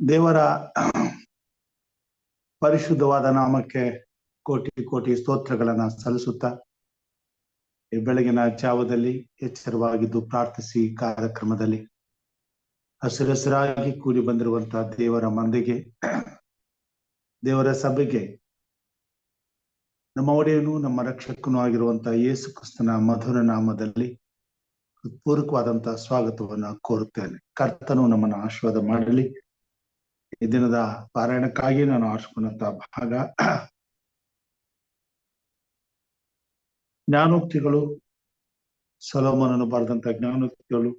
ದೇವರ ಪರಿಶುದ್ಧವಾದ ನಾಮಕ್ಕೆ ಕೋಟಿ ಕೋಟಿ ಸ್ತೋತ್ರಗಳನ್ನ ಸಲ್ಲಿಸುತ್ತಾ ಈ ಬೆಳಗಿನ ಜಾವದಲ್ಲಿ ಎಚ್ಚರವಾಗಿದ್ದು ಪ್ರಾರ್ಥಿಸಿ ಕಾರ್ಯಕ್ರಮದಲ್ಲಿ ಹಸಿರಾಗಿ ಕೂಡಿ ಬಂದಿರುವಂತಹ ದೇವರ ಮಂದಿಗೆ, ದೇವರ ಸಭೆಗೆ ನಮ್ಮ ಒಡೆಯನು ನಮ್ಮ ರಕ್ಷಕನೂ ಆಗಿರುವಂತಹ ಯೇಸು ಕ್ರಿಸ್ತನ ಮಧುರ ನಾಮದಲ್ಲಿ ಪೂರ್ವಕವಾದಂತಹ ಸ್ವಾಗತವನ್ನ ಕೋರುತ್ತೇನೆ. ಕರ್ತನು ನಮ್ಮನ್ನು ಆಶೀರ್ವಾದ ಮಾಡಲಿ. ಈ ದಿನದ ಪಾರಾಯಣಕ್ಕಾಗಿ ನಾನು ಆರಿಸಿಕೊಂಡಂತಹ ಭಾಗ ಜ್ಞಾನೋಕ್ತಿಗಳು, ಸೊಲೊಮೋನನು ಬರೆದಂತಹ ಜ್ಞಾನೋಕ್ತಿಗಳು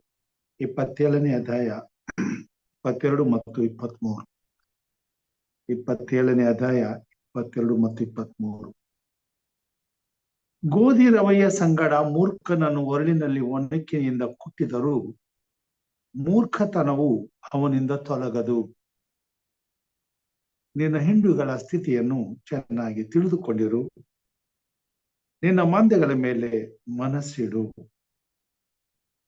27ನೇ ಅಧ್ಯಾಯ 22 ಮತ್ತು 23. 27ನೇ ಅಧ್ಯಾಯ 22 ಮತ್ತು 23. ಗೋಧಿ ರವೆಯ ಸಂಗಡ ಮೂರ್ಖನನ್ನು ಒರಳಿನಲ್ಲಿ ಒಣಕೆಯಿಂದ ಕುಟ್ಟಿದರೂ ಮೂರ್ಖತನವು ಅವನಿಂದ ತೊಲಗದು. ನಿನ್ನ ಹಿಂಡುಗಳ ಸ್ಥಿತಿಯನ್ನು ಚೆನ್ನಾಗಿ ತಿಳಿದುಕೊಂಡಿರು, ನಿನ್ನ ಮಂದೆಗಳ ಮೇಲೆ ಮನಸ್ಸಿಡು.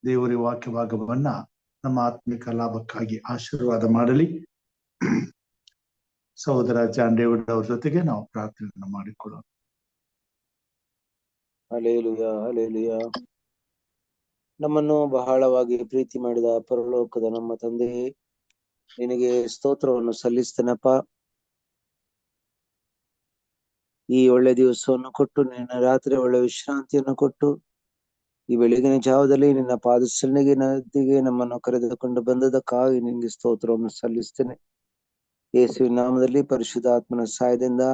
ದೇವರ ವಾಕ್ಯ ಭಾಗವನ್ನ ನಮ್ಮ ಆತ್ಮಿಕ ಲಾಭಕ್ಕಾಗಿ ಆಶೀರ್ವಾದ ಮಾಡಲಿ. ಸಹೋದರ ಜಾನ್ ಡೇವಿಡ್ ಅವ್ರ ಜೊತೆಗೆ ನಾವು ಪ್ರಾರ್ಥನೆಯನ್ನು ಮಾಡಿಕೊಳ್ಳೋಣ. Hallelujah, hallelujah. ನಮ್ಮನ್ನು ಬಹಳವಾಗಿ ಪ್ರೀತಿ ಮಾಡಿದ ಪರಲೋಕದ ನಮ್ಮ ತಂದೆಯೇ, ನಿನಗೆ ಸ್ತೋತ್ರವನ್ನು ಸಲ್ಲಿಸ್ತೇನಪ್ಪ. ಈ ಒಳ್ಳೆ ದಿವಸವನ್ನು ಕೊಟ್ಟು, ನಿನ್ನ ರಾತ್ರಿ ಒಳ್ಳೆ ವಿಶ್ರಾಂತಿಯನ್ನು ಕೊಟ್ಟು, ಈ ಬೆಳಗಿನ ಜಾವದಲ್ಲಿ ನಿನ್ನ ಪಾದ ಸನ್ನಿಗೆ ನದಿಗೆ ನಮ್ಮನ್ನು ಕರೆದುಕೊಂಡು ಬಂದದಕ್ಕಾಗಿ ನಿನಗೆ ಸ್ತೋತ್ರವನ್ನು ಸಲ್ಲಿಸ್ತೇನೆ. ಯೇಸುವಿನ ನಾಮದಲ್ಲಿ ಪರಿಶುದ್ಧ ಆತ್ಮನ ಸಹಾಯದಿಂದ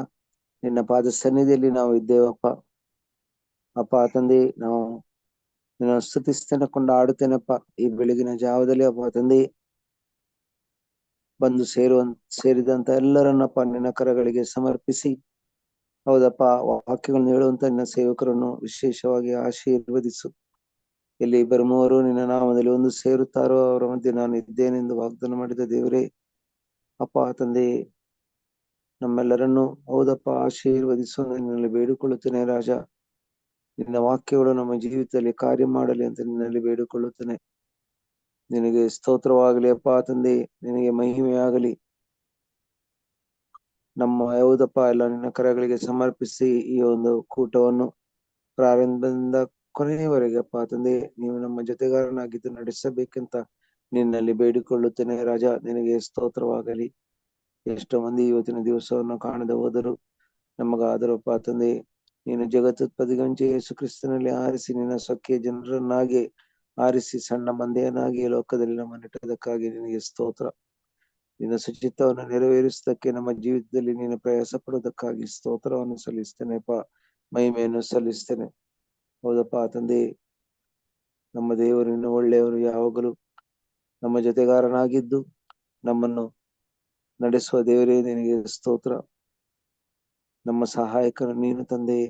ನಿನ್ನ ಪಾದ ಸನ್ನಿಧಿಯಲ್ಲಿ ನಾವು ಇದ್ದೇವಪ್ಪ. ಅಪ್ಪ ತಂದೆ, ನಾವು ನಿನ್ನ ಸ್ತುತಿಸ್ತೇನೆ, ಕೊಂಡಾಡುತ್ತೇನಪ್ಪ. ಈ ಬೆಳಗಿನ ಜಾವದಲ್ಲಿ ಅಪ್ಪ ತಂದೆ ಬಂದು ಸೇರಿದಂತ ಎಲ್ಲರನ್ನಪ್ಪ ನಿನ್ನ ಕರಗಳಿಗೆ ಸಮರ್ಪಿಸಿ, ಹೌದಪ್ಪ, ವಾಕ್ಯಗಳನ್ನು ಹೇಳುವಂತ ನಿನ್ನ ಸೇವಕರನ್ನು ವಿಶೇಷವಾಗಿ ಆಶೀರ್ವದಿಸು. ಎಲ್ಲಿ ಬರುವವರು ನಿನ್ನ ನಾಮದಲ್ಲಿ ಒಂದು ಸೇರುತ್ತಾರೋ ಅವರ ಮಧ್ಯೆ ನಾನು ಇದ್ದೇನೆಂದು ವಾಗ್ದಾನ ಮಾಡಿದ ದೇವರೇ, ಅಪ್ಪ ತಂದೆ ನಮ್ಮೆಲ್ಲರನ್ನು ಹೌದಪ್ಪ ಆಶೀರ್ವದಿಸು. ನಿನ್ನಲ್ಲಿ ಬೇಡಿಕೊಳ್ಳುತ್ತೇನೆ ರಾಜ. ನಿನ್ನ ವಾಕ್ಯಗಳು ನಮ್ಮ ಜೀವಿತದಲ್ಲಿ ಕಾರ್ಯ ಮಾಡಲಿ ಅಂತ ನಿನ್ನಲ್ಲಿ ಬೇಡಿಕೊಳ್ಳುತ್ತೇನೆ. ನಿನಗೆ ಸ್ತೋತ್ರವಾಗಲಿ ಅಪ್ಪ ತಂದೆ, ನಿನಗೆ ಮಹಿಮೆಯಾಗಲಿ. ನಮ್ಮ ಯಾವುದಪ್ಪ ಎಲ್ಲ ನಿನ್ನ ಕರಗಳಿಗೆ ಸಮರ್ಪಿಸಿ ಈ ಒಂದು ಕೂಟವನ್ನು ಪ್ರಾರಂಭದಿಂದ ಕೊನೆಯವರೆಗೆ ಅಪ್ಪ ತಂದೆ ನೀವು ನಮ್ಮ ಜೊತೆಗಾರನಾಗಿದ್ದು ನಡೆಸಬೇಕಂತ ನಿನ್ನಲ್ಲಿ ಬೇಡಿಕೊಳ್ಳುತ್ತೇನೆ ರಾಜ. ನಿನಗೆ ಸ್ತೋತ್ರವಾಗಲಿ. ಎಷ್ಟೋ ಮಂದಿ ಇವತ್ತಿನ ದಿವಸವನ್ನು ಕಾಣದೆ ಹೋದರು, ನಮಗಾದರೂ ಅಪ್ಪ ತಂದೆ ನೀನು ಜಗತ್ತುತ್ಪತ್ತಿಗಂಚೆ ಯೇಸು ಕ್ರಿಸ್ತನಲ್ಲಿ ಆರಿಸಿ ನಿನ್ನ ಸೊಕ್ಕೆ ಜನರನ್ನಾಗಿ ಆರಿಸಿ ಸಣ್ಣ ಮಂದೆಯನ್ನಾಗಿ ಲೋಕದಲ್ಲಿ ನಮ್ಮನ್ನಿಟ್ಟದಕ್ಕಾಗಿ ನಿನಗೆ ಸ್ತೋತ್ರ. ನಿನ್ನ ಸುಚಿತ್ತವನ್ನು ನೆರವೇರಿಸುವುದಕ್ಕೆ ನಮ್ಮ ಜೀವಿತದಲ್ಲಿ ನೀನು ಪ್ರಯಾಸ ಪಡುವುದಕ್ಕಾಗಿ ಸ್ತೋತ್ರವನ್ನು ಸಲ್ಲಿಸ್ತೇನೆಪ್ಪ, ಮಹಿಮೆಯನ್ನು ಸಲ್ಲಿಸ್ತೇನೆ. ಹೌದಪ್ಪ ತಂದೆ, ನಮ್ಮ ದೇವರು ಇನ್ನು ಒಳ್ಳೆಯವರು, ಯಾವಾಗಲೂ ನಮ್ಮ ಜೊತೆಗಾರನಾಗಿದ್ದು ನಮ್ಮನ್ನು ನಡೆಸುವ ದೇವರೇ ನಿನಗೆ ಸ್ತೋತ್ರ. ನಮ್ಮ ಸಹಾಯಕನು ನೀನು ತಂದೆ,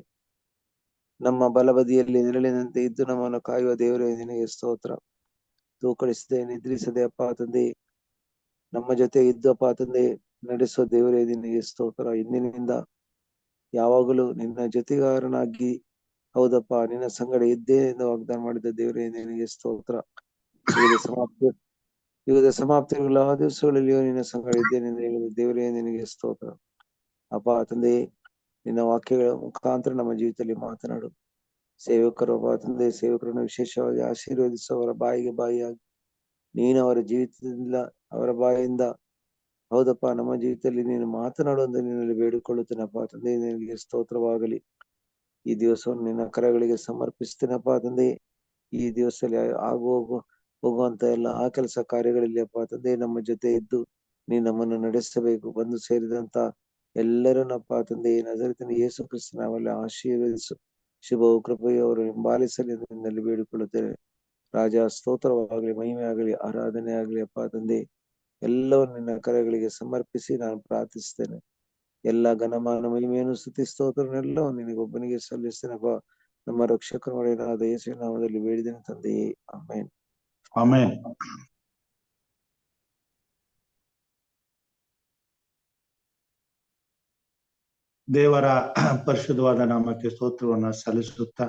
ನಮ್ಮ ಬಲಬದಿಯಲ್ಲಿ ನೆರಳಿನಂತೆ ಇದ್ದು ನಮ್ಮನ್ನು ಕಾಯುವ ದೇವರೇ ನಿನಗೆ ಸ್ತೋತ್ರ. ತೂಕಡಿಸದೆ ನಿದ್ರಿಸದೆ ಅಪ್ಪ ತಂದೆ ನಮ್ಮ ಜೊತೆ ಇದ್ದು ಅಪ್ಪ ತಂದೆ ನಡೆಸುವ ದೇವರೇ ನಿನಗೆ ಸ್ತೋತ್ರ. ಇಂದಿನಿಂದ ಯಾವಾಗಲೂ ನಿನ್ನ ಜೊತೆಗಾರನಾಗಿ ಹೌದಪ್ಪ ನಿನ್ನ ಸಂಗಡ ಇದ್ದೇ ಎಂದು ವಾಗ್ದಾನ ಮಾಡಿದ ದೇವರೇ ನಿನಗೆ ಸ್ತೋತ್ರ. ಯುಗದ ಸಮಾಪ್ತಿಗಳ ಆ ದಿವಸಗಳಲ್ಲಿಯೂ ನಿನ್ನ ಸಂಗಡ ಇದ್ದೇನೆಂದು ಹೇಳಿದ ದೇವರೇ ನಿನಗೆ ಸ್ತೋತ್ರ. ಅಪ್ಪ ತಂದೆ ನಿನ್ನ ವಾಕ್ಯಗಳ ಮುಖಾಂತರ ನಮ್ಮ ಜೀವಿತದಲ್ಲಿ ಮಾತನಾಡು. ಸೇವಕರು ತಂದೆ, ಸೇವಕರನ್ನು ವಿಶೇಷವಾಗಿ ಆಶೀರ್ವದಿಸುವವರ ಬಾಯಿಗೆ ಬಾಯಿಯಾಗಿ ನೀನು ಅವರ ಜೀವಿತದಿಂದ, ಅವರ ಬಾಯಿಂದ ಹೌದಪ್ಪ, ನಮ್ಮ ಜೀವಿತದಲ್ಲಿ ನೀನು ಮಾತನಾಡುವಂತೆ ನಿನ್ನಲ್ಲಿ ಬೇಡಿಕೊಳ್ಳುತ್ತೇನಪ್ಪ ತಂದೆ. ನಿನಗೆ ಸ್ತೋತ್ರವಾಗಲಿ. ಈ ದಿವಸವನ್ನು ನಿನ್ನ ಕರಗಳಿಗೆ ಸಮರ್ಪಿಸ್ತೇನಪ್ಪ ತಂದೆ. ಈ ದಿವಸದಲ್ಲಿ ಹೋಗುವಂತ ಎಲ್ಲ ಆ ಕೆಲಸ ಕಾರ್ಯಗಳಲ್ಲಿ ಅಪ್ಪ ತಂದೆ ನಮ್ಮ ಜೊತೆ ಇದ್ದು ನೀನು ನಮ್ಮನ್ನು ನಡೆಸಬೇಕು. ಬಂದು ಸೇರಿದಂತ ಎಲ್ಲರನ್ನಪ್ಪ ತಂದೆ ನಜರೇತಿನ ಯೇಸು ಕ್ರಿಸ್ತನ ನಾಮದಲ್ಲಿ ಆಶೀರ್ವದಿಸು. ಶುಭವು ಕೃಪೆಯು ಅವರು ಹಿಂಬಾಲಿಸಲಿ ಎಂದು ನಿನ್ನಲ್ಲಿ ಬೇಡಿಕೊಳ್ಳುತ್ತೇನೆ. ರಾಜ, ಸ್ತೋತ್ರವಾಗಲಿ, ಮಹಿಮೆ ಆಗಲಿ, ಆರಾಧನೆ ಆಗಲಿ ಅಪ್ಪ ತಂದೆ. ಎಲ್ಲವನ್ನು ನಿನ್ನ ಕರಗಳಿಗೆ ಸಮರ್ಪಿಸಿ ನಾನು ಪ್ರಾರ್ಥಿಸ್ತೇನೆ. ಎಲ್ಲ ಘನಮಾನ, ಮಹಿಮೆಯನ್ನು, ಸ್ತುತಿ, ಸ್ತೋತ್ರನೆಲ್ಲವೂ ನಿನಗೊಬ್ಬನಿಗೆ ಸಲ್ಲಿಸ್ತೇನಪ್ಪ. ನಮ್ಮ ರಕ್ಷಕರಾದ ಯೇಸುವಿನ ನಾಮದಲ್ಲಿ ಬೇಡಿದ್ದೇನೆ ತಂದೆಯೇ, ಆಮೆನ್. ಆಮೆನ್. ದೇವರ ಪರಿಶುದ್ಧವಾದ ನಾಮಕ್ಕೆ ಸ್ತೋತ್ರವನ್ನ ಸಲ್ಲಿಸುತ್ತಾ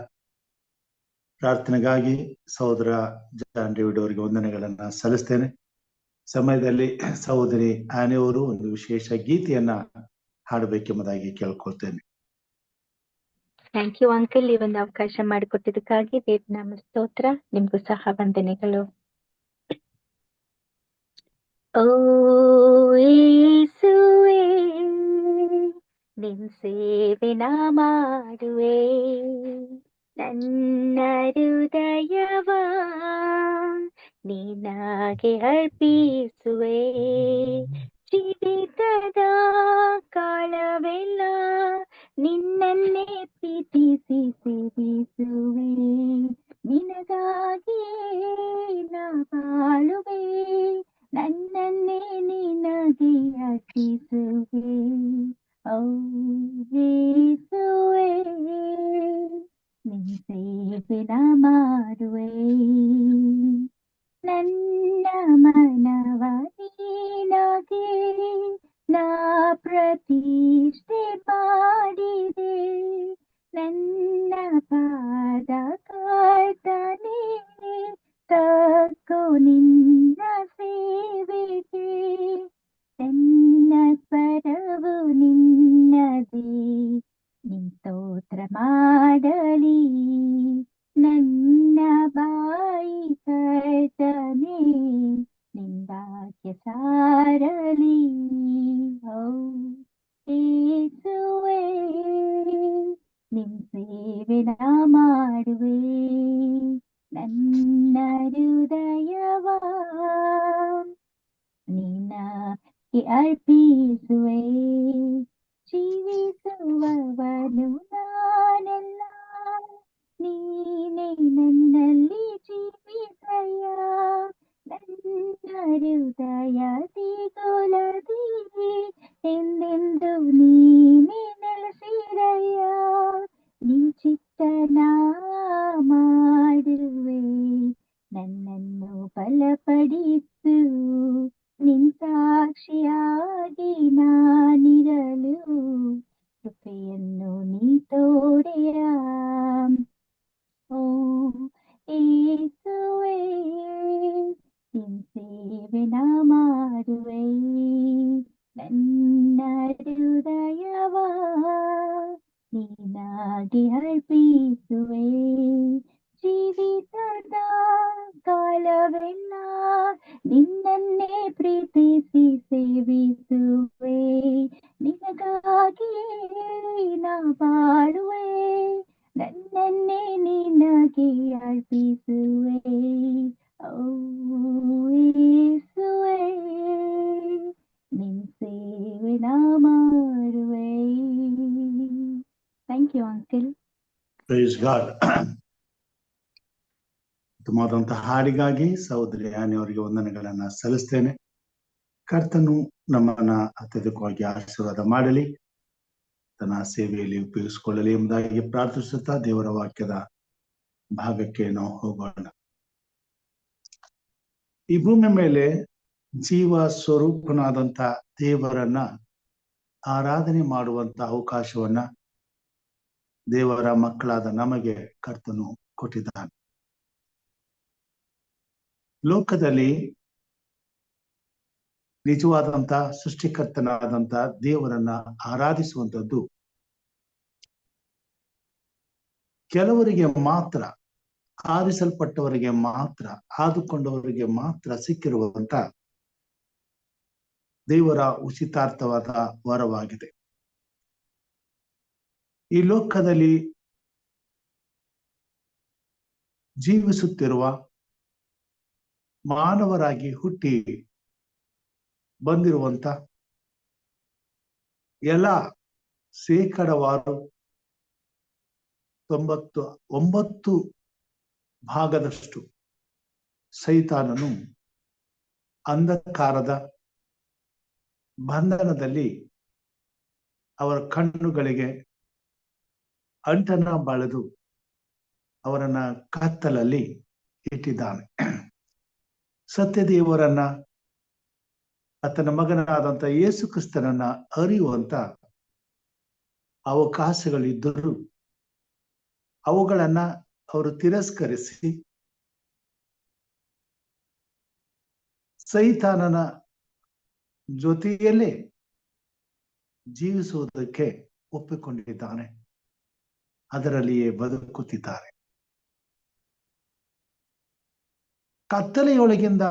ಪ್ರಾರ್ಥನೆಗಾಗಿ ಸಹೋದರ ಜಾನ್ ಡೇವಿಡ್ ಅವರಿಗೆ ವಂದನೆಗಳನ್ನ ಸಲ್ಲಿಸ್ತೇನೆ. ಸಮಯದಲ್ಲಿ ಸಹೋದರಿ ಆನೆಯವರು ಒಂದು ವಿಶೇಷ ಗೀತೆಯನ್ನ ಹಾಡಬೇಕೆಂಬುದಾಗಿ ಕೇಳ್ಕೊಳ್ತೇನೆ. Thank you uncle. ಈ ಒಂದು ಅವಕಾಶ ಮಾಡಿಕೊಟ್ಟಿದ್ದಕ್ಕಾಗಿ ದೇವ್ರ ನಾಮ ಸ್ತೋತ್ರ. ನಿಮ್ಗೂ ಸಹ ವಂದನೆಗಳು. ಓ ಯೇಸುವೇ, ನಿನ್ ಸೇವೆ ನಾ ಮಾಡುವೆ, ನನ್ನ ಹೃದಯವ ನಿನಗೆ ಅರ್ಪಿಸುವೆ. ಜೀವಿತದ ಕಾಲವೆಲ್ಲ ನಿನ್ನನ್ನೇ ಪ್ರೀತಿಸಿ ಸೇವಿಸುವೆ. ನಿನಗಾಗಿ ನಾ ಬಾಳುವೆ, ನನ್ನನ್ನೇ ನಿನಗೆ ಅರ್ಪಿಸುವೆ. ಓ ಯೇಸುವೇ, ನಿನ್ ಸೇವೆ ನಾ ಮಾಡುವೆ, ನನ್ನ ಮನವ ನಿನಗೆ ನಾ ಪ್ರತಿಷ್ಠೆ ಮಾಡಿದೆ. ನನ್ನ ಪಾದ ಕರ್ತನೇ, ತಕ್ಕೋ ನಿನ್ನ ಸೇವೆಗೆ. ನನ್ನ ಸ್ವರವು ನಿನ್ನದೇ, ನಿನ್ ಸ್ತೋತ್ರ ಮಾಡಲಿ. ನನ್ನ ಬಾಯಿ ಕರ್ತನೇ, ನಿನ್ ವಾಕ್ಯ ಸಾರಲಿ. ಓ ಯೇಸುವೇ, ನಿನ್ ಸೇವೆ ನಾ ಮಾಡುವೆ, ನನ್ನ ಹೃದಯವ ನಿನಗೆ ಅರ್ಪಿಸುವೆ. ಜೀವಿಸುವವನು ನಾನೆಲ್ಲ, ನೀನೇ ನನ್ನಲ್ಲಿ ಜೀವಿತಯ. ನನ್ನ ಹೃದಯ ದಿಗುಲದಿ ಎಂದೆಂದು ನೀನೇ ನೆಲೆಸಿರಯ್ಯ. ನಿನ್ ಚಿತ್ತನ ಮಾಡುವೆ, ನನ್ನನ್ನು ಬಲಪಡಿಸು. ನಿನ್ ಸಾಕ್ಷಿಯಾಗಿ ನಾನಿರಲು ಕೃಪೆಯನ್ನು ನೀ ತೋಡೆಯ. ಓ ಯೇಸುವೇ, ನಿನ್ ಸೇವೆ ನಾ ಮಾಡುವೆ, ನನ್ನ ಹೃದಯವ ನಿನಗೆ ಅರ್ಪಿಸುವೆ. ಜೀವಿತದ ಕಾಲವೆಲ್ಲ ನಿನ್ನನ್ನೇ ಪ್ರೀತಿಸಿ ಸೇವಿಸುವೆ. ನಿನಗಾಗಿ ನಾ ಬಾಳುವೆ, ನನ್ನನ್ನೇ ನಿನಗೆ ಅರ್ಪಿಸುವೆ. ಓ ಯೇಸುವೇ, ನಿನ್ ಸೇವೆ ನಾ ಮಾಡುವೆ. Thank you uncle. Praise God. ಉತ್ತಮವಾದಂತಹ ಹಾಡಿಗಾಗಿ ಸಹೋದರಿ ಆನೆಯವರಿಗೆ ವಂದನೆಗಳನ್ನ ಸಲ್ಲಿಸ್ತೇನೆ. ಕರ್ತನು ನಮ್ಮನ್ನ ಅತ್ಯಧಿಕವಾಗಿ ಆಶೀರ್ವಾದ ಮಾಡಲಿ, ತನ್ನ ಸೇವೆಯಲ್ಲಿ ಉಪಯೋಗಿಸಿಕೊಳ್ಳಲಿ ಎಂಬುದಾಗಿ ಪ್ರಾರ್ಥಿಸುತ್ತಾ ದೇವರ ವಾಕ್ಯದ ಭಾಗಕ್ಕೆ ನಾವು ಹೋಗೋಣ. ಈ ಭೂಮಿ ಮೇಲೆ ಜೀವ ಸ್ವರೂಪನಾದಂತ ದೇವರನ್ನ ಆರಾಧನೆ ಮಾಡುವಂತ ಅವಕಾಶವನ್ನ ದೇವರ ಮಕ್ಕಳಾದ ನಮಗೆ ಕರ್ತನು ಕೊಟ್ಟಿದ್ದಾನೆ. ಲೋಕದಲ್ಲಿ ನಿಜವಾದಂತ ಸೃಷ್ಟಿಕರ್ತನಾದಂತ ದೇವರನ್ನ ಆರಾಧಿಸುವಂಥದ್ದು ಕೆಲವರಿಗೆ ಮಾತ್ರ, ಆರಿಸಲ್ಪಟ್ಟವರಿಗೆ ಮಾತ್ರ, ಆದುಕೊಂಡವರಿಗೆ ಮಾತ್ರ ಸಿಕ್ಕಿರುವಂತ ದೇವರ ಉಚಿತಾರ್ಥವಾದ ವರವಾಗಿದೆ. ಈ ಲೋಕದಲ್ಲಿ ಜೀವಿಸುತ್ತಿರುವ ಮಾನವರಾಗಿ ಹುಟ್ಟಿ ಬಂದಿರುವಂತ ಎಲ್ಲ ಶೇಕಡವಾರು 99% ಸೈತಾನನು ಅಂಧಕಾರದ ಬಂಧನದಲ್ಲಿ ಅವರ ಕಣ್ಣುಗಳಿಗೆ ಅಂಟನ್ನ ಬಳೆದು ಅವರನ್ನ ಕತ್ತಲಲ್ಲಿ ಇಟ್ಟಿದ್ದಾನೆ. ಸತ್ಯದೇವರನ್ನ, ಆತನ ಮಗನಾದಂತ ಯೇಸು ಕ್ರಿಸ್ತನನ್ನ ಅರಿಯುವಂತ ಅವಕಾಶಗಳಿದ್ದರೂ ಅವುಗಳನ್ನ ಅವರು ತಿರಸ್ಕರಿಸಿ ಸೈತಾನನ ಜೊತೆಯಲ್ಲೇ ಜೀವಿಸುವುದಕ್ಕೆ ಒಪ್ಪಿಕೊಂಡಿದ್ದಾನೆ. ಅದರಲ್ಲಿಯೇ ಬದುಕುತ್ತಿದ್ದಾರೆ. ಕತ್ತಲೆಯೊಳಗಿಂದ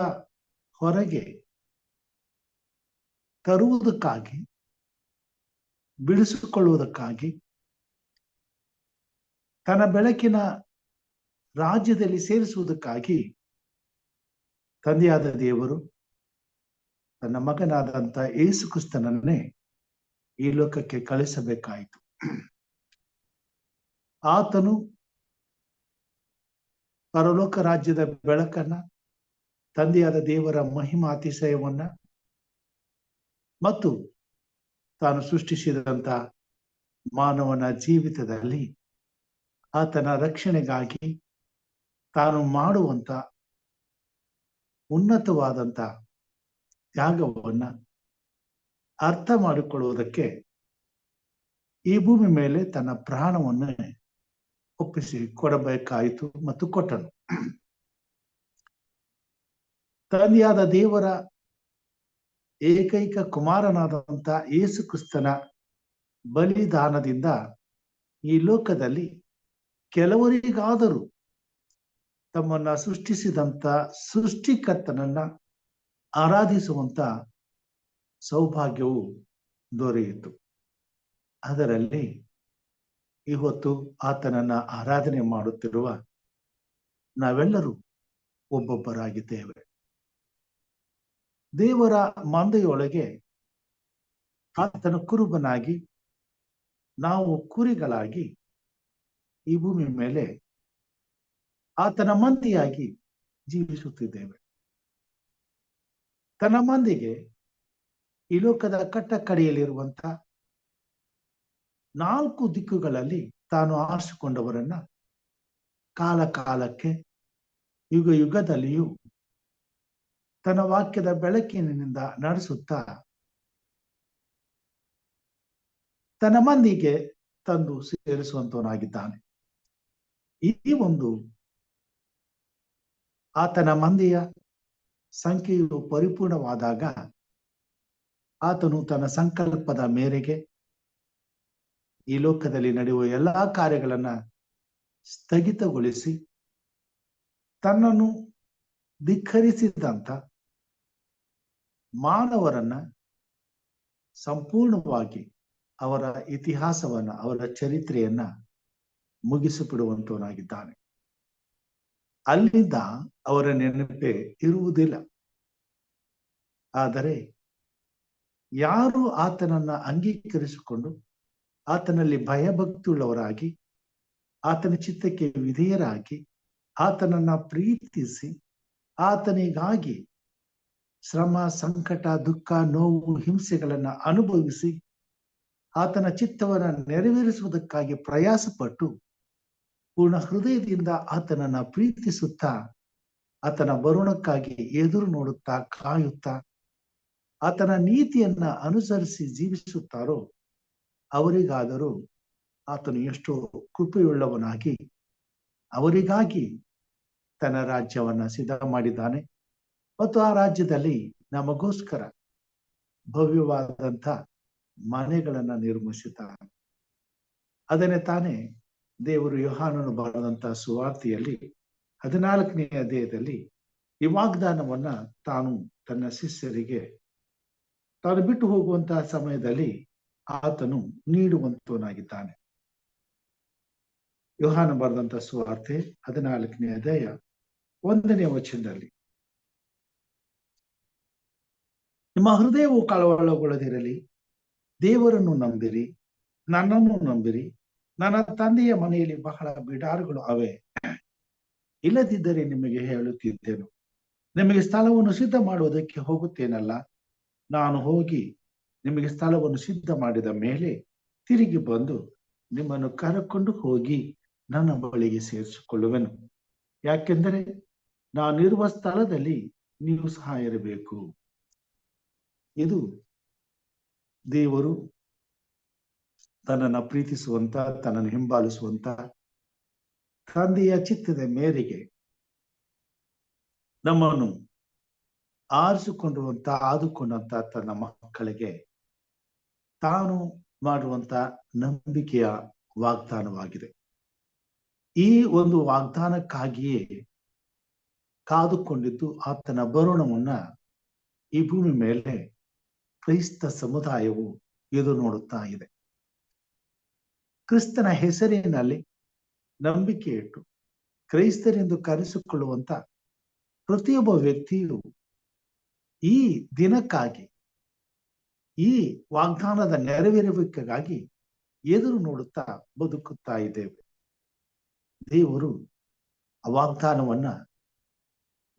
ಹೊರಗೆ ತರುವುದಕ್ಕಾಗಿ, ಬಿಡಿಸಿಕೊಳ್ಳುವುದಕ್ಕಾಗಿ, ತನ್ನ ಬೆಳಕಿನ ರಾಜ್ಯದಲ್ಲಿ ಸೇರಿಸುವುದಕ್ಕಾಗಿ ತಂದೆಯಾದ ದೇವರು ತನ್ನ ಮಗನಾದಂತ ಯೇಸು ಕ್ರಿಸ್ತನನ್ನೇ ಈ ಲೋಕಕ್ಕೆ ಕಳಿಸಬೇಕಾಯಿತು. ಆತನು ಪರಲೋಕ ರಾಜ್ಯದ ಬೆಳಕನ್ನ, ತಂದೆಯಾದ ದೇವರ ಮಹಿಮಾತಿಶಯವನ್ನ ಮತ್ತು ತಾನು ಸೃಷ್ಟಿಸಿದಂತ ಮಾನವನ ಜೀವಿತದಲ್ಲಿ ಆತನ ರಕ್ಷಣೆಗಾಗಿ ತಾನು ಮಾಡುವಂತ ಉನ್ನತವಾದಂತ ತ್ಯಾಗವನ್ನ ಅರ್ಥ ಮಾಡಿಕೊಳ್ಳುವುದಕ್ಕೆ ಈ ಭೂಮಿ ಮೇಲೆ ತನ್ನ ಪ್ರಾಣವನ್ನು ಒಪ್ಪಿಸಿ ಕೊಡಬೇಕಾಯಿತು ಮತ್ತು ಕೊಟ್ಟನು. ತಂದೆಯಾದ ದೇವರ ಏಕೈಕ ಕುಮಾರನಾದಂತ ಯೇಸು ಕ್ರಿಸ್ತನ ಬಲಿದಾನದಿಂದ ಈ ಲೋಕದಲ್ಲಿ ಕೆಲವರಿಗಾದರೂ ತಮ್ಮನ್ನ ಸೃಷ್ಟಿಸಿದಂತ ಸೃಷ್ಟಿಕರ್ತನನ್ನ ಆರಾಧಿಸುವಂತ ಸೌಭಾಗ್ಯವು ದೊರೆಯಿತು. ಅದರಲ್ಲಿ ಇವತ್ತು ಆತನನ್ನ ಆರಾಧನೆ ಮಾಡುತ್ತಿರುವ ನಾವೆಲ್ಲರೂ ಒಬ್ಬೊಬ್ಬರಾಗಿದ್ದೇವೆ. ದೇವರ ಮಂದೆಯೊಳಗೆ ಆತನ ಕುರುಬನಾಗಿ ನಾವು ಕುರಿಗಳಾಗಿ ಈ ಭೂಮಿ ಮೇಲೆ ಆತನ ಮಂದಿಯಾಗಿ ಜೀವಿಸುತ್ತಿದ್ದೇವೆ. ತನ್ನ ಮಂದಿಗೆ ಈ ಲೋಕದ ಕಟ್ಟಕಡೆಯಲ್ಲಿರುವಂತ 4 ದಿಕ್ಕುಗಳಲ್ಲಿ ತಾನು ಆರಿಸಿಕೊಂಡವರನ್ನ ಕಾಲ ಕಾಲಕ್ಕೆ, ಯುಗ ಯುಗದಲ್ಲಿಯೂ ತನ್ನ ವಾಕ್ಯದ ಬೆಳಕಿನಿಂದ ನಡೆಸುತ್ತಾ ತನ್ನ ಮಂದಿಗೆ ತಂದು ಸೇರಿಸುವಂತವನಾಗಿದ್ದಾನೆ. ಈ ಒಂದು ಆತನ ಮಂದಿಯ ಸಂಖ್ಯೆಯು ಪರಿಪೂರ್ಣವಾದಾಗ ಆತನು ತನ್ನ ಸಂಕಲ್ಪದ ಮೇರೆಗೆ ಈ ಲೋಕದಲ್ಲಿ ನಡೆಯುವ ಎಲ್ಲಾ ಕಾರ್ಯಗಳನ್ನ ಸ್ಥಗಿತಗೊಳಿಸಿ ತನ್ನನ್ನು ಧಿಕ್ಕರಿಸಿದಂತ ಮಾನವರನ್ನ ಸಂಪೂರ್ಣವಾಗಿ ಅವರ ಇತಿಹಾಸವನ್ನ, ಅವರ ಚರಿತ್ರೆಯನ್ನ ಮುಗಿಸಿಬಿಡುವಂತವನಾಗಿದ್ದಾನೆ. ಅಲ್ಲಿಂದ ಅವರ ನೆನಪೇ ಇರುವುದಿಲ್ಲ. ಆದರೆ ಯಾರು ಆತನನ್ನ ಅಂಗೀಕರಿಸಿಕೊಂಡು ಆತನಲ್ಲಿ ಭಯಭಕ್ತಿಯುಳ್ಳವರಾಗಿ, ಆತನ ಚಿತ್ತಕ್ಕೆ ವಿಧೇಯರಾಗಿ, ಆತನನ್ನ ಪ್ರೀತಿಸಿ, ಆತನಿಗಾಗಿ ಶ್ರಮ, ಸಂಕಟ, ದುಃಖ, ನೋವು, ಹಿಂಸೆಗಳನ್ನ ಅನುಭವಿಸಿ ಆತನ ಚಿತ್ತವನ್ನ ನೆರವೇರಿಸುವುದಕ್ಕಾಗಿ ಪ್ರಯಾಸಪಟ್ಟು ಪೂರ್ಣ ಹೃದಯದಿಂದ ಆತನನ್ನ ಪ್ರೀತಿಸುತ್ತಾ, ಆತನ ಬರುಣಕ್ಕಾಗಿ ಎದುರು ನೋಡುತ್ತಾ, ಕಾಯುತ್ತಾ, ಆತನ ನೀತಿಯನ್ನ ಅನುಸರಿಸಿ ಜೀವಿಸುತ್ತಾರೋ ಅವರಿಗಾದರೂ ಆತನು ಎಷ್ಟೋ ಕೃಪೆಯುಳ್ಳವನಾಗಿ ಅವರಿಗಾಗಿ ತನ್ನ ರಾಜ್ಯವನ್ನ ಸಿದ್ಧ ಮಾಡಿದ್ದಾನೆ. ಮತ್ತು ಆ ರಾಜ್ಯದಲ್ಲಿ ನಮಗೋಸ್ಕರ ಭವ್ಯವಾದಂಥ ಮನೆಗಳನ್ನ ನಿರ್ಮಿಸಿದ್ದಾನೆ. ಅದನ್ನೇ ತಾನೇ ದೇವರು ಯೋಹಾನನು ಬರೆದಂತಹ ಸುವಾರ್ತೆಯಲ್ಲಿ 14ನೇ ಅಧ್ಯಾಯದಲ್ಲಿ ಈ ವಾಗ್ದಾನವನ್ನ ತಾನು ತನ್ನ ಶಿಷ್ಯರಿಗೆ ತಾನು ಬಿಟ್ಟು ಹೋಗುವಂತಹ ಸಮಯದಲ್ಲಿ ಆತನು ನೀಡುವಂತವನಾಗಿದ್ದಾನೆ. ಯೋಹಾನ ಬರೆದಂತಹ ಸುವಾರ್ತೆ 14ನೇ ಅಧ್ಯಾಯ 1ನೇ ವಚನದಲ್ಲಿ, ನಿಮ್ಮ ಹೃದಯವು ಕಳವಳಗೊಳ್ಳದಿರಲಿ, ದೇವರನ್ನು ನಂಬಿರಿ, ನನ್ನನ್ನು ನಂಬಿರಿ. ನನ್ನ ತಂದೆಯ ಮನೆಯಲ್ಲಿ ಬಹಳ ಬಿಡಾರುಗಳು ಅವೆ. ಇಲ್ಲದಿದ್ದರೆ ನಿಮಗೆ ಹೇಳುತ್ತಿದ್ದೇನು, ನಿಮಗೆ ಸ್ಥಳವನ್ನು ಸಿದ್ಧ ಮಾಡುವುದಕ್ಕೆ ಹೋಗುತ್ತೇನಲ್ಲ. ನಾನು ಹೋಗಿ ನಿಮಗೆ ಸ್ಥಳವನ್ನು ಸಿದ್ಧ ಮಾಡಿದ ಮೇಲೆ ತಿರುಗಿ ಬಂದು ನಿಮ್ಮನ್ನು ಕರೆಕೊಂಡು ಹೋಗಿ ನನ್ನ ಬಳಿಗೆ ಸೇರಿಸಿಕೊಳ್ಳುವೆನು. ಯಾಕೆಂದರೆ ನಾನಿರುವ ಸ್ಥಳದಲ್ಲಿ ನೀವು ಸಹ ಇರಬೇಕು. ಇದು ದೇವರು ತನ್ನನ್ನು ಪ್ರೀತಿಸುವಂತ, ತನ್ನನ್ನು ಹಿಂಬಾಲಿಸುವಂತ ತಂದೆಯ ಚಿತ್ತದ ಮೇರೆಗೆ ನಮ್ಮನ್ನು ಆರಿಸಿಕೊಂಡಿರುವಂತ, ಆದುಕೊಂಡಂತ ತನ್ನ ಮಕ್ಕಳಿಗೆ ತಾನು ಮಾಡುವಂತ ನಂಬಿಕೆಯ ವಾಗ್ದಾನವಾಗಿದೆ. ಈ ಒಂದು ವಾಗ್ದಾನಕ್ಕಾಗಿಯೇ ಕಾದುಕೊಂಡಿದ್ದು ಆತನ ಬರುಣವನ್ನ ಈ ಭೂಮಿ ಮೇಲೆ ಕ್ರೈಸ್ತ ಸಮುದಾಯವು ಎದುರು ನೋಡುತ್ತಾ ಇದೆ. ಕ್ರಿಸ್ತನ ಹೆಸರಿನಲ್ಲಿ ನಂಬಿಕೆ ಇಟ್ಟು ಕ್ರೈಸ್ತರೆಂದು ಕರೆಸಿಕೊಳ್ಳುವಂತ ಪ್ರತಿಯೊಬ್ಬ ವ್ಯಕ್ತಿಯು ಈ ದಿನಕ್ಕಾಗಿ, ಈ ವಾಗ್ದಾನದ ನೆರವೇರುವಿಕೆಗಾಗಿ ಎದುರು ನೋಡುತ್ತಾ ಬದುಕುತ್ತಾ ಇದ್ದೇವೆ. ದೇವರು ಆ ವಾಗ್ದಾನವನ್ನ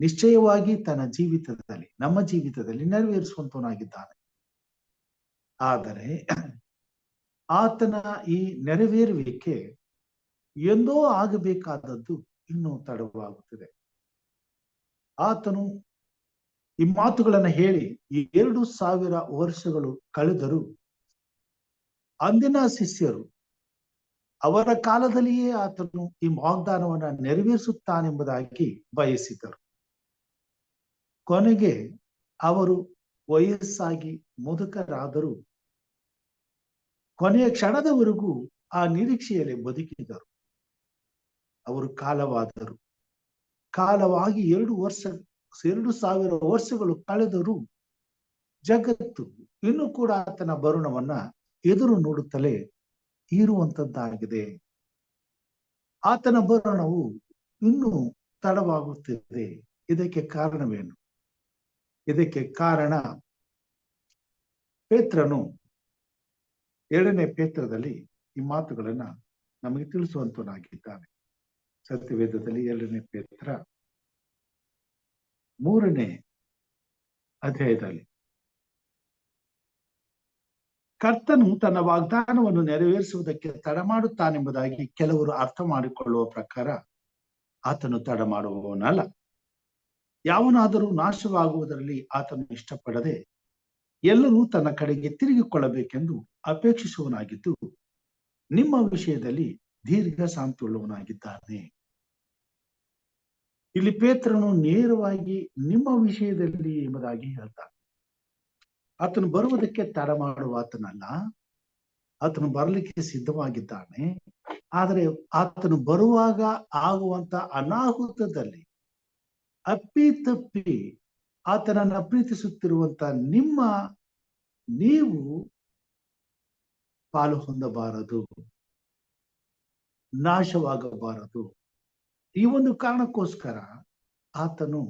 ನಿಶ್ಚಯವಾಗಿ ತನ್ನ ಜೀವಿತದಲ್ಲಿ, ನಮ್ಮ ಜೀವಿತದಲ್ಲಿ ನೆರವೇರಿಸುವಂತವನಾಗಿದ್ದಾನೆ. ಆದರೆ ಆತನ ಈ ನೆರವೇರುವಿಕೆ ಎಂದೋ ಆಗಬೇಕಾದದ್ದು ಇನ್ನೂ ತಡವಾಗುತ್ತಿದೆ. ಆತನು ಈ ಮಾತುಗಳನ್ನು ಹೇಳಿ ಈ 2000 ವರ್ಷಗಳು ಕಳೆದರೂ ಅಂದಿನ ಶಿಷ್ಯರು ಅವರ ಕಾಲದಲ್ಲಿಯೇ ಆತನು ಈ ವಾಗ್ದಾನವನ್ನ ನೆರವೇರಿಸುತ್ತಾನೆಂಬುದಾಗಿ ಬಯಸಿದರು. ಕೊನೆಗೆ ಅವರು ವಯಸ್ಸಾಗಿ ಮುದುಕರಾದರೂ ಕೊನೆಯ ಕ್ಷಣದವರೆಗೂ ಆ ನಿರೀಕ್ಷೆಯಲ್ಲಿ ಬದುಕಿದರು. ಅವರು ಕಾಲವಾದರು. ಕಾಲವಾಗಿ 2000 ವರ್ಷಗಳು ಕಳೆದರೂ ಜಗತ್ತು ಇನ್ನೂ ಕೂಡ ಆತನ ಬರುಣವನ್ನ ಎದುರು ನೋಡುತ್ತಲೇ ಇರುವಂತದ್ದಾಗಿದೆ. ಆತನ ಬರುಣವು ಇನ್ನೂ ತಡವಾಗುತ್ತಿದೆ. ಇದಕ್ಕೆ ಕಾರಣವೇನು? ಇದಕ್ಕೆ ಕಾರಣ ಪೇತ್ರನು 2ನೇ ಪೇತ್ರದಲ್ಲಿ ಈ ಮಾತುಗಳನ್ನ ನಮಗೆ ತಿಳಿಸುವಂತನಾಗಿದ್ದಾನೆ. ಸತ್ಯವೇದದಲ್ಲಿ 2ನೇ ಪೇತ್ರ 3ನೇ ಅಧ್ಯಾಯದಲ್ಲಿ, ಕರ್ತನು ತನ್ನ ವಾಗ್ದಾನವನ್ನು ನೆರವೇರಿಸುವುದಕ್ಕೆ ತಡ ಮಾಡುತ್ತಾನೆಂಬುದಾಗಿ ಕೆಲವರು ಅರ್ಥ ಮಾಡಿಕೊಳ್ಳುವ ಪ್ರಕಾರ ಆತನು ತಡ ಮಾಡುವವನಲ್ಲ. ಯಾವನಾದರೂ ನಾಶವಾಗುವುದರಲ್ಲಿ ಆತನು ಇಷ್ಟಪಡದೆ ಎಲ್ಲರೂ ತನ್ನ ಕಡೆಗೆ ತಿರುಗಿಕೊಳ್ಳಬೇಕೆಂದು ಅಪೇಕ್ಷಿಸುವನಾಗಿದ್ದು ನಿಮ್ಮ ವಿಷಯದಲ್ಲಿ ದೀರ್ಘ ಶಾಂತಿಯುಳ್ಳವನಾಗಿದ್ದಾನೆ. ಇಲ್ಲಿ ಪೇತ್ರನು ನೇರವಾಗಿ ನಿಮ್ಮ ವಿಷಯದಲ್ಲಿ ಎಂಬುದಾಗಿ ಹೇಳ್ತಾನೆ. ಆತನು ಬರುವುದಕ್ಕೆ ತಡ ಮಾಡುವ ಆತನಲ್ಲ, ಆತನು ಬರಲಿಕ್ಕೆ ಸಿದ್ಧವಾಗಿದ್ದಾನೆ. ಆದರೆ ಆತನು ಬರುವಾಗ ಆಗುವಂತ ಅನಾಹುತದಲ್ಲಿ ಅಪ್ಪಿತಪ್ಪಿ ಆತನನ್ನ ಪ್ರೀತಿಸುತ್ತಿರುವಂತ ನೀವು ಪಾಲು ಹೊಂದಬಾರದು, ನಾಶವಾಗಬಾರದು. ಈ ಒಂದು ಕಾರಣಕ್ಕೋಸ್ಕರ ಆತನು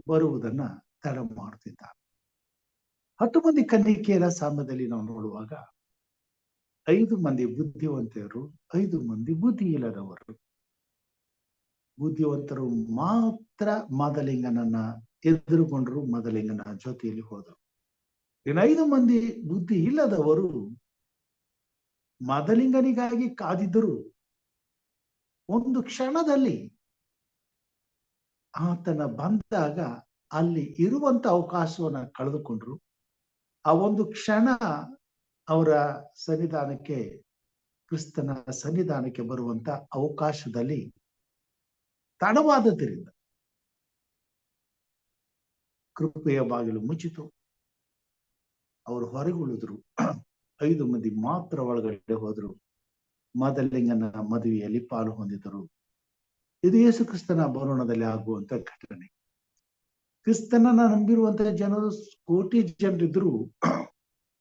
ಬರುವುದನ್ನ ತಡ ಮಾಡುತ್ತಿದ್ದಾನೆ. 10 ಮಂದಿ ಕನ್ನಿಕೆಯರ ಸಾಮ್ಯದಲ್ಲಿ ನಾವು ನೋಡುವಾಗ 5 ಮಂದಿ ಬುದ್ಧಿವಂತರು, 5 ಮಂದಿ ಬುದ್ಧಿ ಇಲ್ಲದವರು. ಬುದ್ಧಿವಂತರು ಮಾತ್ರ ಮಾದಲಿಂಗನನ್ನ ಎದುರುಗೊಂಡರು, ಮಾದಲಿಂಗನ ಜೊತೆಯಲ್ಲಿ ಹೋದರು. ಇನ್ನು 5 ಮಂದಿ ಬುದ್ಧಿ ಇಲ್ಲದವರು ಮಾದಲಿಂಗನಿಗಾಗಿ ಕಾದಿದ್ದರು. ಒಂದು ಕ್ಷಣದಲ್ಲಿ ಆತನ ಬಂದಾಗ ಅಲ್ಲಿ ಇರುವಂತ ಅವಕಾಶವನ್ನ ಕಳೆದುಕೊಂಡ್ರು. ಆ ಒಂದು ಕ್ಷಣ ಅವರ ಸನ್ನಿಧಾನಕ್ಕೆ, ಕ್ರಿಸ್ತನ ಸನ್ನಿಧಾನಕ್ಕೆ ಬರುವಂತ ಅವಕಾಶದಲ್ಲಿ ತಡವಾದದ್ದರಿಂದ ಕೃಪೆಯ ಬಾಗಿಲು ಮುಚ್ಚಿತು. ಅವರು ಹೊರಗುಳಿದ್ರು. 5 ಮಂದಿ ಮಾತ್ರ ಒಳಗಡೆ ಹೋದ್ರು. ಮದಲಿಂಗನ ಮದುವೆಯಲ್ಲಿ ಪಾಲು ಹೊಂದಿದರು. ಇದು ಯೇಸು ಕ್ರಿಸ್ತನ ಬರೋಣದಲ್ಲಿ ಆಗುವಂತ ಘಟನೆ. ಕ್ರಿಸ್ತನನ್ನ ನಂಬಿರುವಂತಹ ಜನರು ಕೋಟಿ ಜನರಿದ್ರು,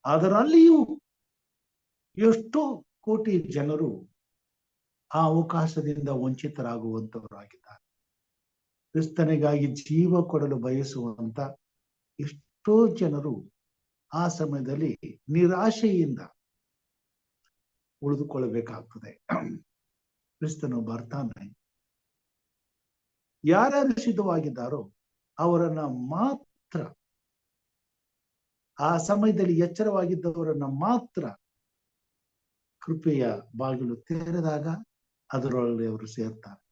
ಅದರಲ್ಲಿಯೂ ಎಷ್ಟೋ ಕೋಟಿ ಜನರು ಆ ಅವಕಾಶದಿಂದ ವಂಚಿತರಾಗುವಂತವರಾಗಿದ್ದಾರೆ. ಕ್ರಿಸ್ತನಿಗಾಗಿ ಜೀವ ಕೊಡಲು ಬಯಸುವಂತ ಎಷ್ಟೋ ಜನರು ಆ ಸಮಯದಲ್ಲಿ ನಿರಾಶೆಯಿಂದ ಉಳಿದುಕೊಳ್ಳಬೇಕಾಗ್ತದೆ. ಕ್ರಿಸ್ತನು ಬರ್ತಾನೆ. ಯಾರ್ಯಾರು ಸಿದ್ಧವಾಗಿದ್ದಾರೋ ಅವರನ್ನ ಮಾತ್ರ, ಆ ಸಮಯದಲ್ಲಿ ಎಚ್ಚರವಾಗಿದ್ದವರನ್ನ ಮಾತ್ರ ಕೃಪೆಯ ಬಾಗಿಲು ತೆರೆದಾಗ ಅದರೊಳಗೆ ಅವರು ಸೇರ್ತಾರೆ.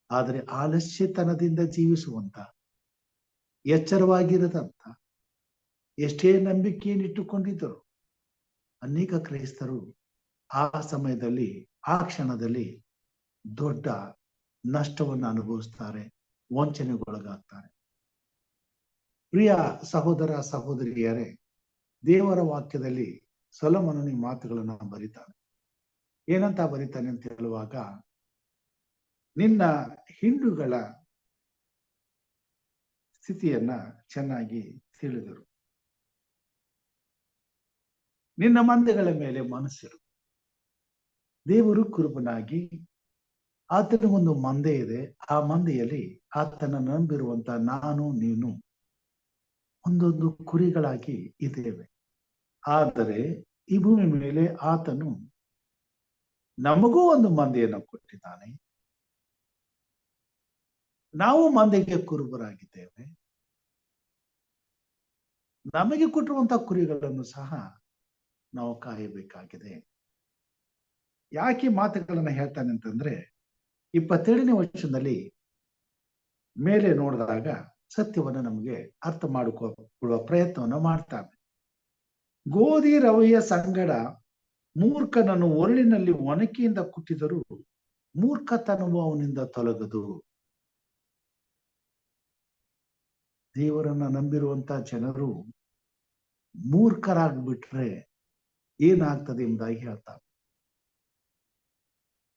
ಆದರೆ ಆಲಸ್ಯತನದಿಂದ ಜೀವಿಸುವಂತ, ಎಚ್ಚರವಾಗಿರದಂತ, ಎಷ್ಟೇ ನಂಬಿಕೆಯನ್ನಿಟ್ಟುಕೊಂಡಿದ್ದರು ಅನೇಕ ಕ್ರೈಸ್ತರು ಆ ಸಮಯದಲ್ಲಿ, ಆ ಕ್ಷಣದಲ್ಲಿ ದೊಡ್ಡ ನಷ್ಟವನ್ನು ಅನುಭವಿಸ್ತಾರೆ, ವಂಚನೆಗೊಳಗಾಗ್ತಾರೆ. ಪ್ರಿಯ ಸಹೋದರ ಸಹೋದರಿಯರೇ, ದೇವರ ವಾಕ್ಯದಲ್ಲಿ ಸೊಲೊಮೋನನ ಈ ಮಾತುಗಳನ್ನ ಬರೀತಾನೆ. ಏನಂತ ಬರೀತಾನೆ ಅಂತ ಹೇಳುವಾಗ, ನಿನ್ನ ಹಿಂಡುಗಳ ಸ್ಥಿತಿಯನ್ನ ಚೆನ್ನಾಗಿ ತಿಳಿದರು, ನಿನ್ನ ಮಂದೆಗಳ ಮೇಲೆ ಮನಸ್ಸಿರು. ದೇವರು ಕುರುಬನಾಗಿ ಆತನ ಒಂದು ಮಂದೆ ಇದೆ. ಆ ಮಂದೆಯಲ್ಲಿ ಆತನ ನಂಬಿರುವಂತ ನಾನು ನೀನು ಒಂದೊಂದು ಕುರಿಗಳಾಗಿ ಇದ್ದೇವೆ. ಆದರೆ ಈ ಭೂಮಿ ಮೇಲೆ ಆತನು ನಮಗೂ ಒಂದು ಮಂದೆಯನ್ನು ಕೊಟ್ಟಿದ್ದಾನೆ. ನಾವು ಮಂದೆಗೆ ಕುರುಬರಾಗಿದ್ದೇವೆ. ನಮಗೆ ಕೊಟ್ಟಿರುವಂತಹ ಕುರಿಗಳನ್ನು ಸಹ ನಾವು ಕಾಯಬೇಕಾಗಿದೆ. ಯಾಕೆ ಮಾತುಗಳನ್ನ ಹೇಳ್ತಾನೆ ಅಂತಂದ್ರೆ, 27ನೇ ವಚನದಲ್ಲಿ ಮೇಲೆ ನೋಡಿದಾಗ ಸತ್ಯವನ್ನ ನಮಗೆ ಅರ್ಥ ಮಾಡಿಕೊಳ್ಳುವ ಪ್ರಯತ್ನವನ್ನು ಮಾಡ್ತಾನೆ. ಗೋಧಿ ರವೆಯ ಸಂಗಡ ಮೂರ್ಖನನ್ನು ಒರಳಿನಲ್ಲಿ ಒನಕೆಯಿಂದ ಕುಟ್ಟಿದರೂ ಮೂರ್ಖತನವು ಅವನಿಂದ ತೊಲಗದು. ದೇವರನ್ನ ನಂಬಿರುವಂತ ಜನರು ಮೂರ್ಖರಾಗ್ಬಿಟ್ರೆ ಏನಾಗ್ತದೆ ಎಂಬುದಾಗಿ ಹೇಳ್ತಾರೆ.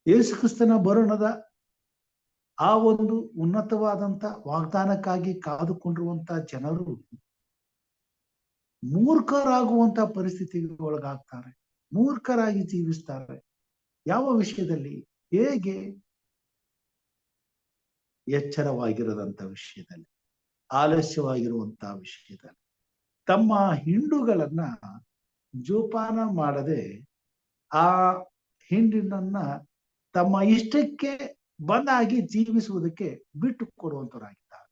ಯೇಸು ಕ್ರಿಸ್ತನ ಬರೋಣದ ಆ ಒಂದು ಉನ್ನತವಾದಂತ ವಾಗ್ದಾನಕ್ಕಾಗಿ ಕಾದುಕೊಂಡಿರುವಂತ ಜನರು ಮೂರ್ಖರಾಗುವಂತ ಪರಿಸ್ಥಿತಿಗೆ ಒಳಗಾಗ್ತಾರೆ, ಮೂರ್ಖರಾಗಿ ಜೀವಿಸ್ತಾರೆ. ಯಾವ ವಿಷಯದಲ್ಲಿ? ಹೇಗೆ? ಎಚ್ಚರವಾಗಿರದಂತ ವಿಷಯದಲ್ಲಿ, ಆಲಸ್ಯವಾಗಿರುವಂತಹ ವಿಷಯದಲ್ಲಿ, ತಮ್ಮ ಹಿಂಡುಗಳನ್ನ ಜೋಪಾನ ಮಾಡದೆ ಆ ಹಿಂಡಿನನ್ನ ತಮ್ಮ ಇಷ್ಟಕ್ಕೆ ಬಂದಾಗಿ ಜೀವಿಸುವುದಕ್ಕೆ ಬಿಟ್ಟು ಕೊಡುವಂತವರಾಗಿದ್ದಾರೆ.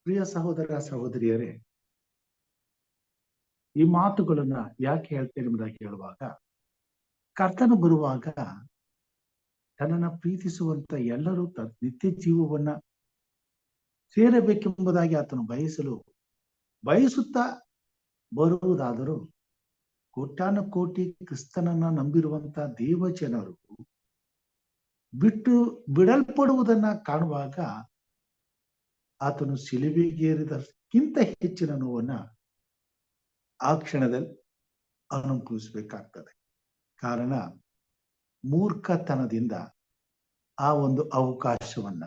ಪ್ರಿಯ ಸಹೋದರ ಸಹೋದರಿಯರೇ, ಈ ಮಾತುಗಳನ್ನ ಯಾಕೆ ಹೇಳ್ತೇನೆ ಎಂಬುದಾಗಿ ಹೇಳುವಾಗ, ಕರ್ತನು ಬರುವಾಗ ತನ್ನನ್ನ ಪ್ರೀತಿಸುವಂತ ಎಲ್ಲರೂ ನಿತ್ಯ ಜೀವವನ್ನ ಸೇರಬೇಕೆಂಬುದಾಗಿ ಆತನು ಬಯಸುತ್ತಾ ಬರುವುದಾದರೂ ಕೋಟ್ಯಾನು ಕೋಟಿ ಕ್ರಿಸ್ತನನ್ನ ನಂಬಿರುವಂತ ದೇವ ಜನರು ಬಿಡಲ್ಪಡುವುದನ್ನ ಕಾಣುವಾಗ ಆತನು ಶಿಲುಬೆಗೇರಿದಕ್ಕಿಂತ ಹೆಚ್ಚಿನ ನೋವನ್ನ ಆ ಕ್ಷಣದಲ್ಲಿ ಅನುಭವಿಸಬೇಕಾಗ್ತದೆ. ಕಾರಣ ಮೂರ್ಖತನದಿಂದ ಆ ಒಂದು ಅವಕಾಶವನ್ನ,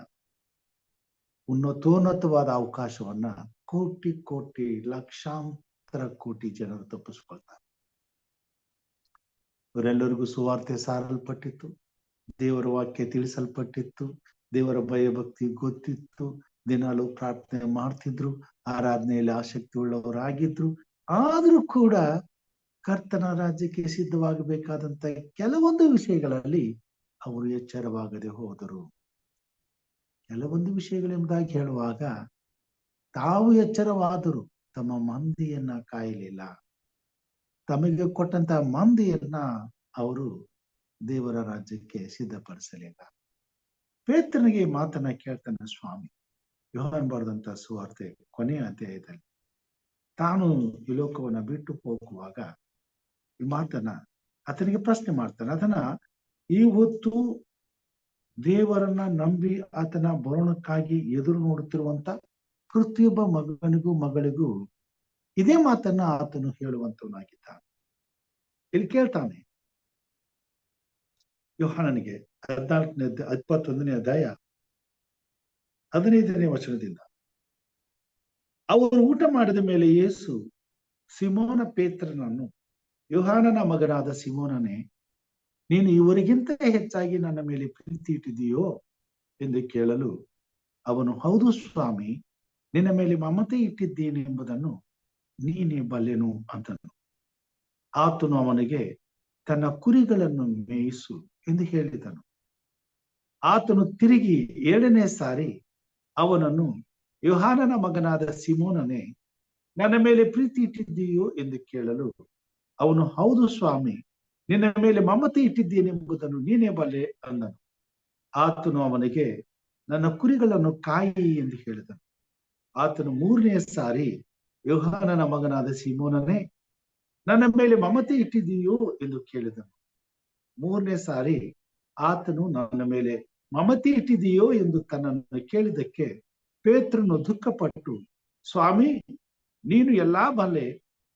ಉನ್ನತೋನ್ನತವಾದ ಅವಕಾಶವನ್ನ ಕೋಟಿ ಕೋಟಿ ಲಕ್ಷಾಂತರ ಕೋಟಿ ಜನರು ತಪ್ಪಿಸ್ಕೊಳ್ತಾರೆ. ಇವರೆಲ್ಲರಿಗೂ ಸುವಾರ್ತೆ ಸಾರಲ್ಪಟ್ಟಿತ್ತು, ದೇವರ ವಾಕ್ಯ ತಿಳಿಸಲ್ಪಟ್ಟಿತ್ತು, ದೇವರ ಭಯಭಕ್ತಿ ಗೊತ್ತಿತ್ತು, ದಿನಾಲು ಪ್ರಾರ್ಥನೆ ಮಾಡ್ತಿದ್ರು, ಆರಾಧನೆಯಲ್ಲಿ ಆಸಕ್ತಿ ಉಳ್ಳವರಾಗಿದ್ರು. ಆದ್ರೂ ಕೂಡ ಕರ್ತನ ರಾಜ್ಯಕ್ಕೆ ಸಿದ್ಧವಾಗಬೇಕಾದಂತ ಕೆಲವೊಂದು ವಿಷಯಗಳಲ್ಲಿ ಅವರು ಎಚ್ಚರವಾಗದೆ ಹೋದರು. ಕೆಲವೊಂದು ವಿಷಯಗಳೆಂಬುದಾಗಿ ಹೇಳುವಾಗ, ತಾವು ಎಚ್ಚರವಾದರು, ತಮ್ಮ ಮಂದಿಯನ್ನ ಕಾಯಲಿಲ್ಲ. ತಮಗೆ ಕೊಟ್ಟಂತಹ ಮಂದಿಯನ್ನ ಅವರು ದೇವರ ರಾಜ್ಯಕ್ಕೆ ಸಿದ್ಧಪಡಿಸಲಿಲ್ಲ. ಪೇತ್ರನಿಗೆ ಮಾತನ್ನ ಕೇಳ್ತಾನೆ ಸ್ವಾಮಿ, ಯೋಹಾನ್ ಬರೆದಂತ ಸುವಾರ್ತೆ ಕೊನೆಯ ಅಧ್ಯಾಯದಲ್ಲಿ ತಾನು ಈ ಲೋಕವನ್ನ ಬಿಟ್ಟು ಹೋಗುವಾಗ ಈ ಮಾತನ್ನ ಆತನಿಗೆ ಪ್ರಶ್ನೆ ಮಾಡ್ತಾನೆ. ಅದನ್ನ ಈ ಹೊತ್ತು ದೇವರನ್ನ ನಂಬಿ ಆತನ ಬರೋಣಕ್ಕಾಗಿ ಎದುರು ನೋಡುತ್ತಿರುವಂತ ಪ್ರತಿಯೊಬ್ಬ ಮಗನಿಗೂ ಮಗಳಿಗೂ ಇದೇ ಮಾತನ್ನ ಆತನು ಹೇಳುವಂತವನಾಗಿದ್ದಾನೆ. ಇಲ್ಲಿ ಕೇಳ್ತಾನೆ, ಯೋಹಾನನಿಗೆ 21ನೇ ಅಧ್ಯಾಯ 15ನೇ ವಚನದಿಂದ. ಅವರು ಊಟ ಮಾಡಿದ ಮೇಲೆ ಯೇಸು ಸಿಮೋನ ಪೇತ್ರನನ್ನು, ಯೋಹಾನನ ಮಗನಾದ ಸಿಮೋನನೇ, ನೀನು ಇವರಿಗಿಂತ ಹೆಚ್ಚಾಗಿ ನನ್ನ ಮೇಲೆ ಪ್ರೀತಿ ಇಟ್ಟಿದೆಯೋ ಎಂದು ಕೇಳಲು ಅವನು, ಹೌದು ಸ್ವಾಮಿ, ನಿನ್ನ ಮೇಲೆ ಮಮತೆ ಇಟ್ಟಿದ್ದೇನೆ ಎಂಬುದನ್ನು ನೀನೇ ಬಲ್ಲೆನು ಅಂತನು. ಆತನು ಅವನಿಗೆ, ತನ್ನ ಕುರಿಗಳನ್ನು ಮೇಯಿಸು ಎಂದು ಹೇಳಿದನು. ಆತನು ತಿರುಗಿ 7ನೇ ಸಾರಿ ಅವನನ್ನು, ಯೋಹಾನನ ಮಗನಾದ ಸಿಮೋನನೇ, ನನ್ನ ಮೇಲೆ ಪ್ರೀತಿ ಇಟ್ಟಿದ್ದೀಯೋ ಎಂದು ಕೇಳಲು ಅವನು, ಹೌದು ಸ್ವಾಮಿ, ನಿನ್ನ ಮೇಲೆ ಮಮತೆ ಇಟ್ಟಿದ್ದೇನೆಂಬುದನ್ನು ನೀನೇ ಬಲ್ಲೆ ಅಂದನು. ಆತನು ಅವನಿಗೆ, ನನ್ನ ಕುರಿಗಳನ್ನು ಕಾಯಿ ಎಂದು ಹೇಳಿದನು. ಆತನು 3ನೇ ಸಾರಿ, ಯೋಹಾನನ ಮಗನಾದ ಸಿಮೋನನೇ, ನನ್ನ ಮೇಲೆ ಮಮತೆ ಇಟ್ಟಿದ್ದೀಯೋ ಎಂದು ಕೇಳಿದನು. 3ನೇ ಸಾರಿ ಆತನು ನನ್ನ ಮೇಲೆ ಮಮತೆ ಇಟ್ಟಿದೆಯೋ ಎಂದು ತನ್ನನ್ನು ಕೇಳಿದಕ್ಕೆ ಪೇತ್ರನು ದುಃಖಪಟ್ಟು, ಸ್ವಾಮಿ, ನೀನು ಎಲ್ಲಾ ಬಲ್ಲೆ,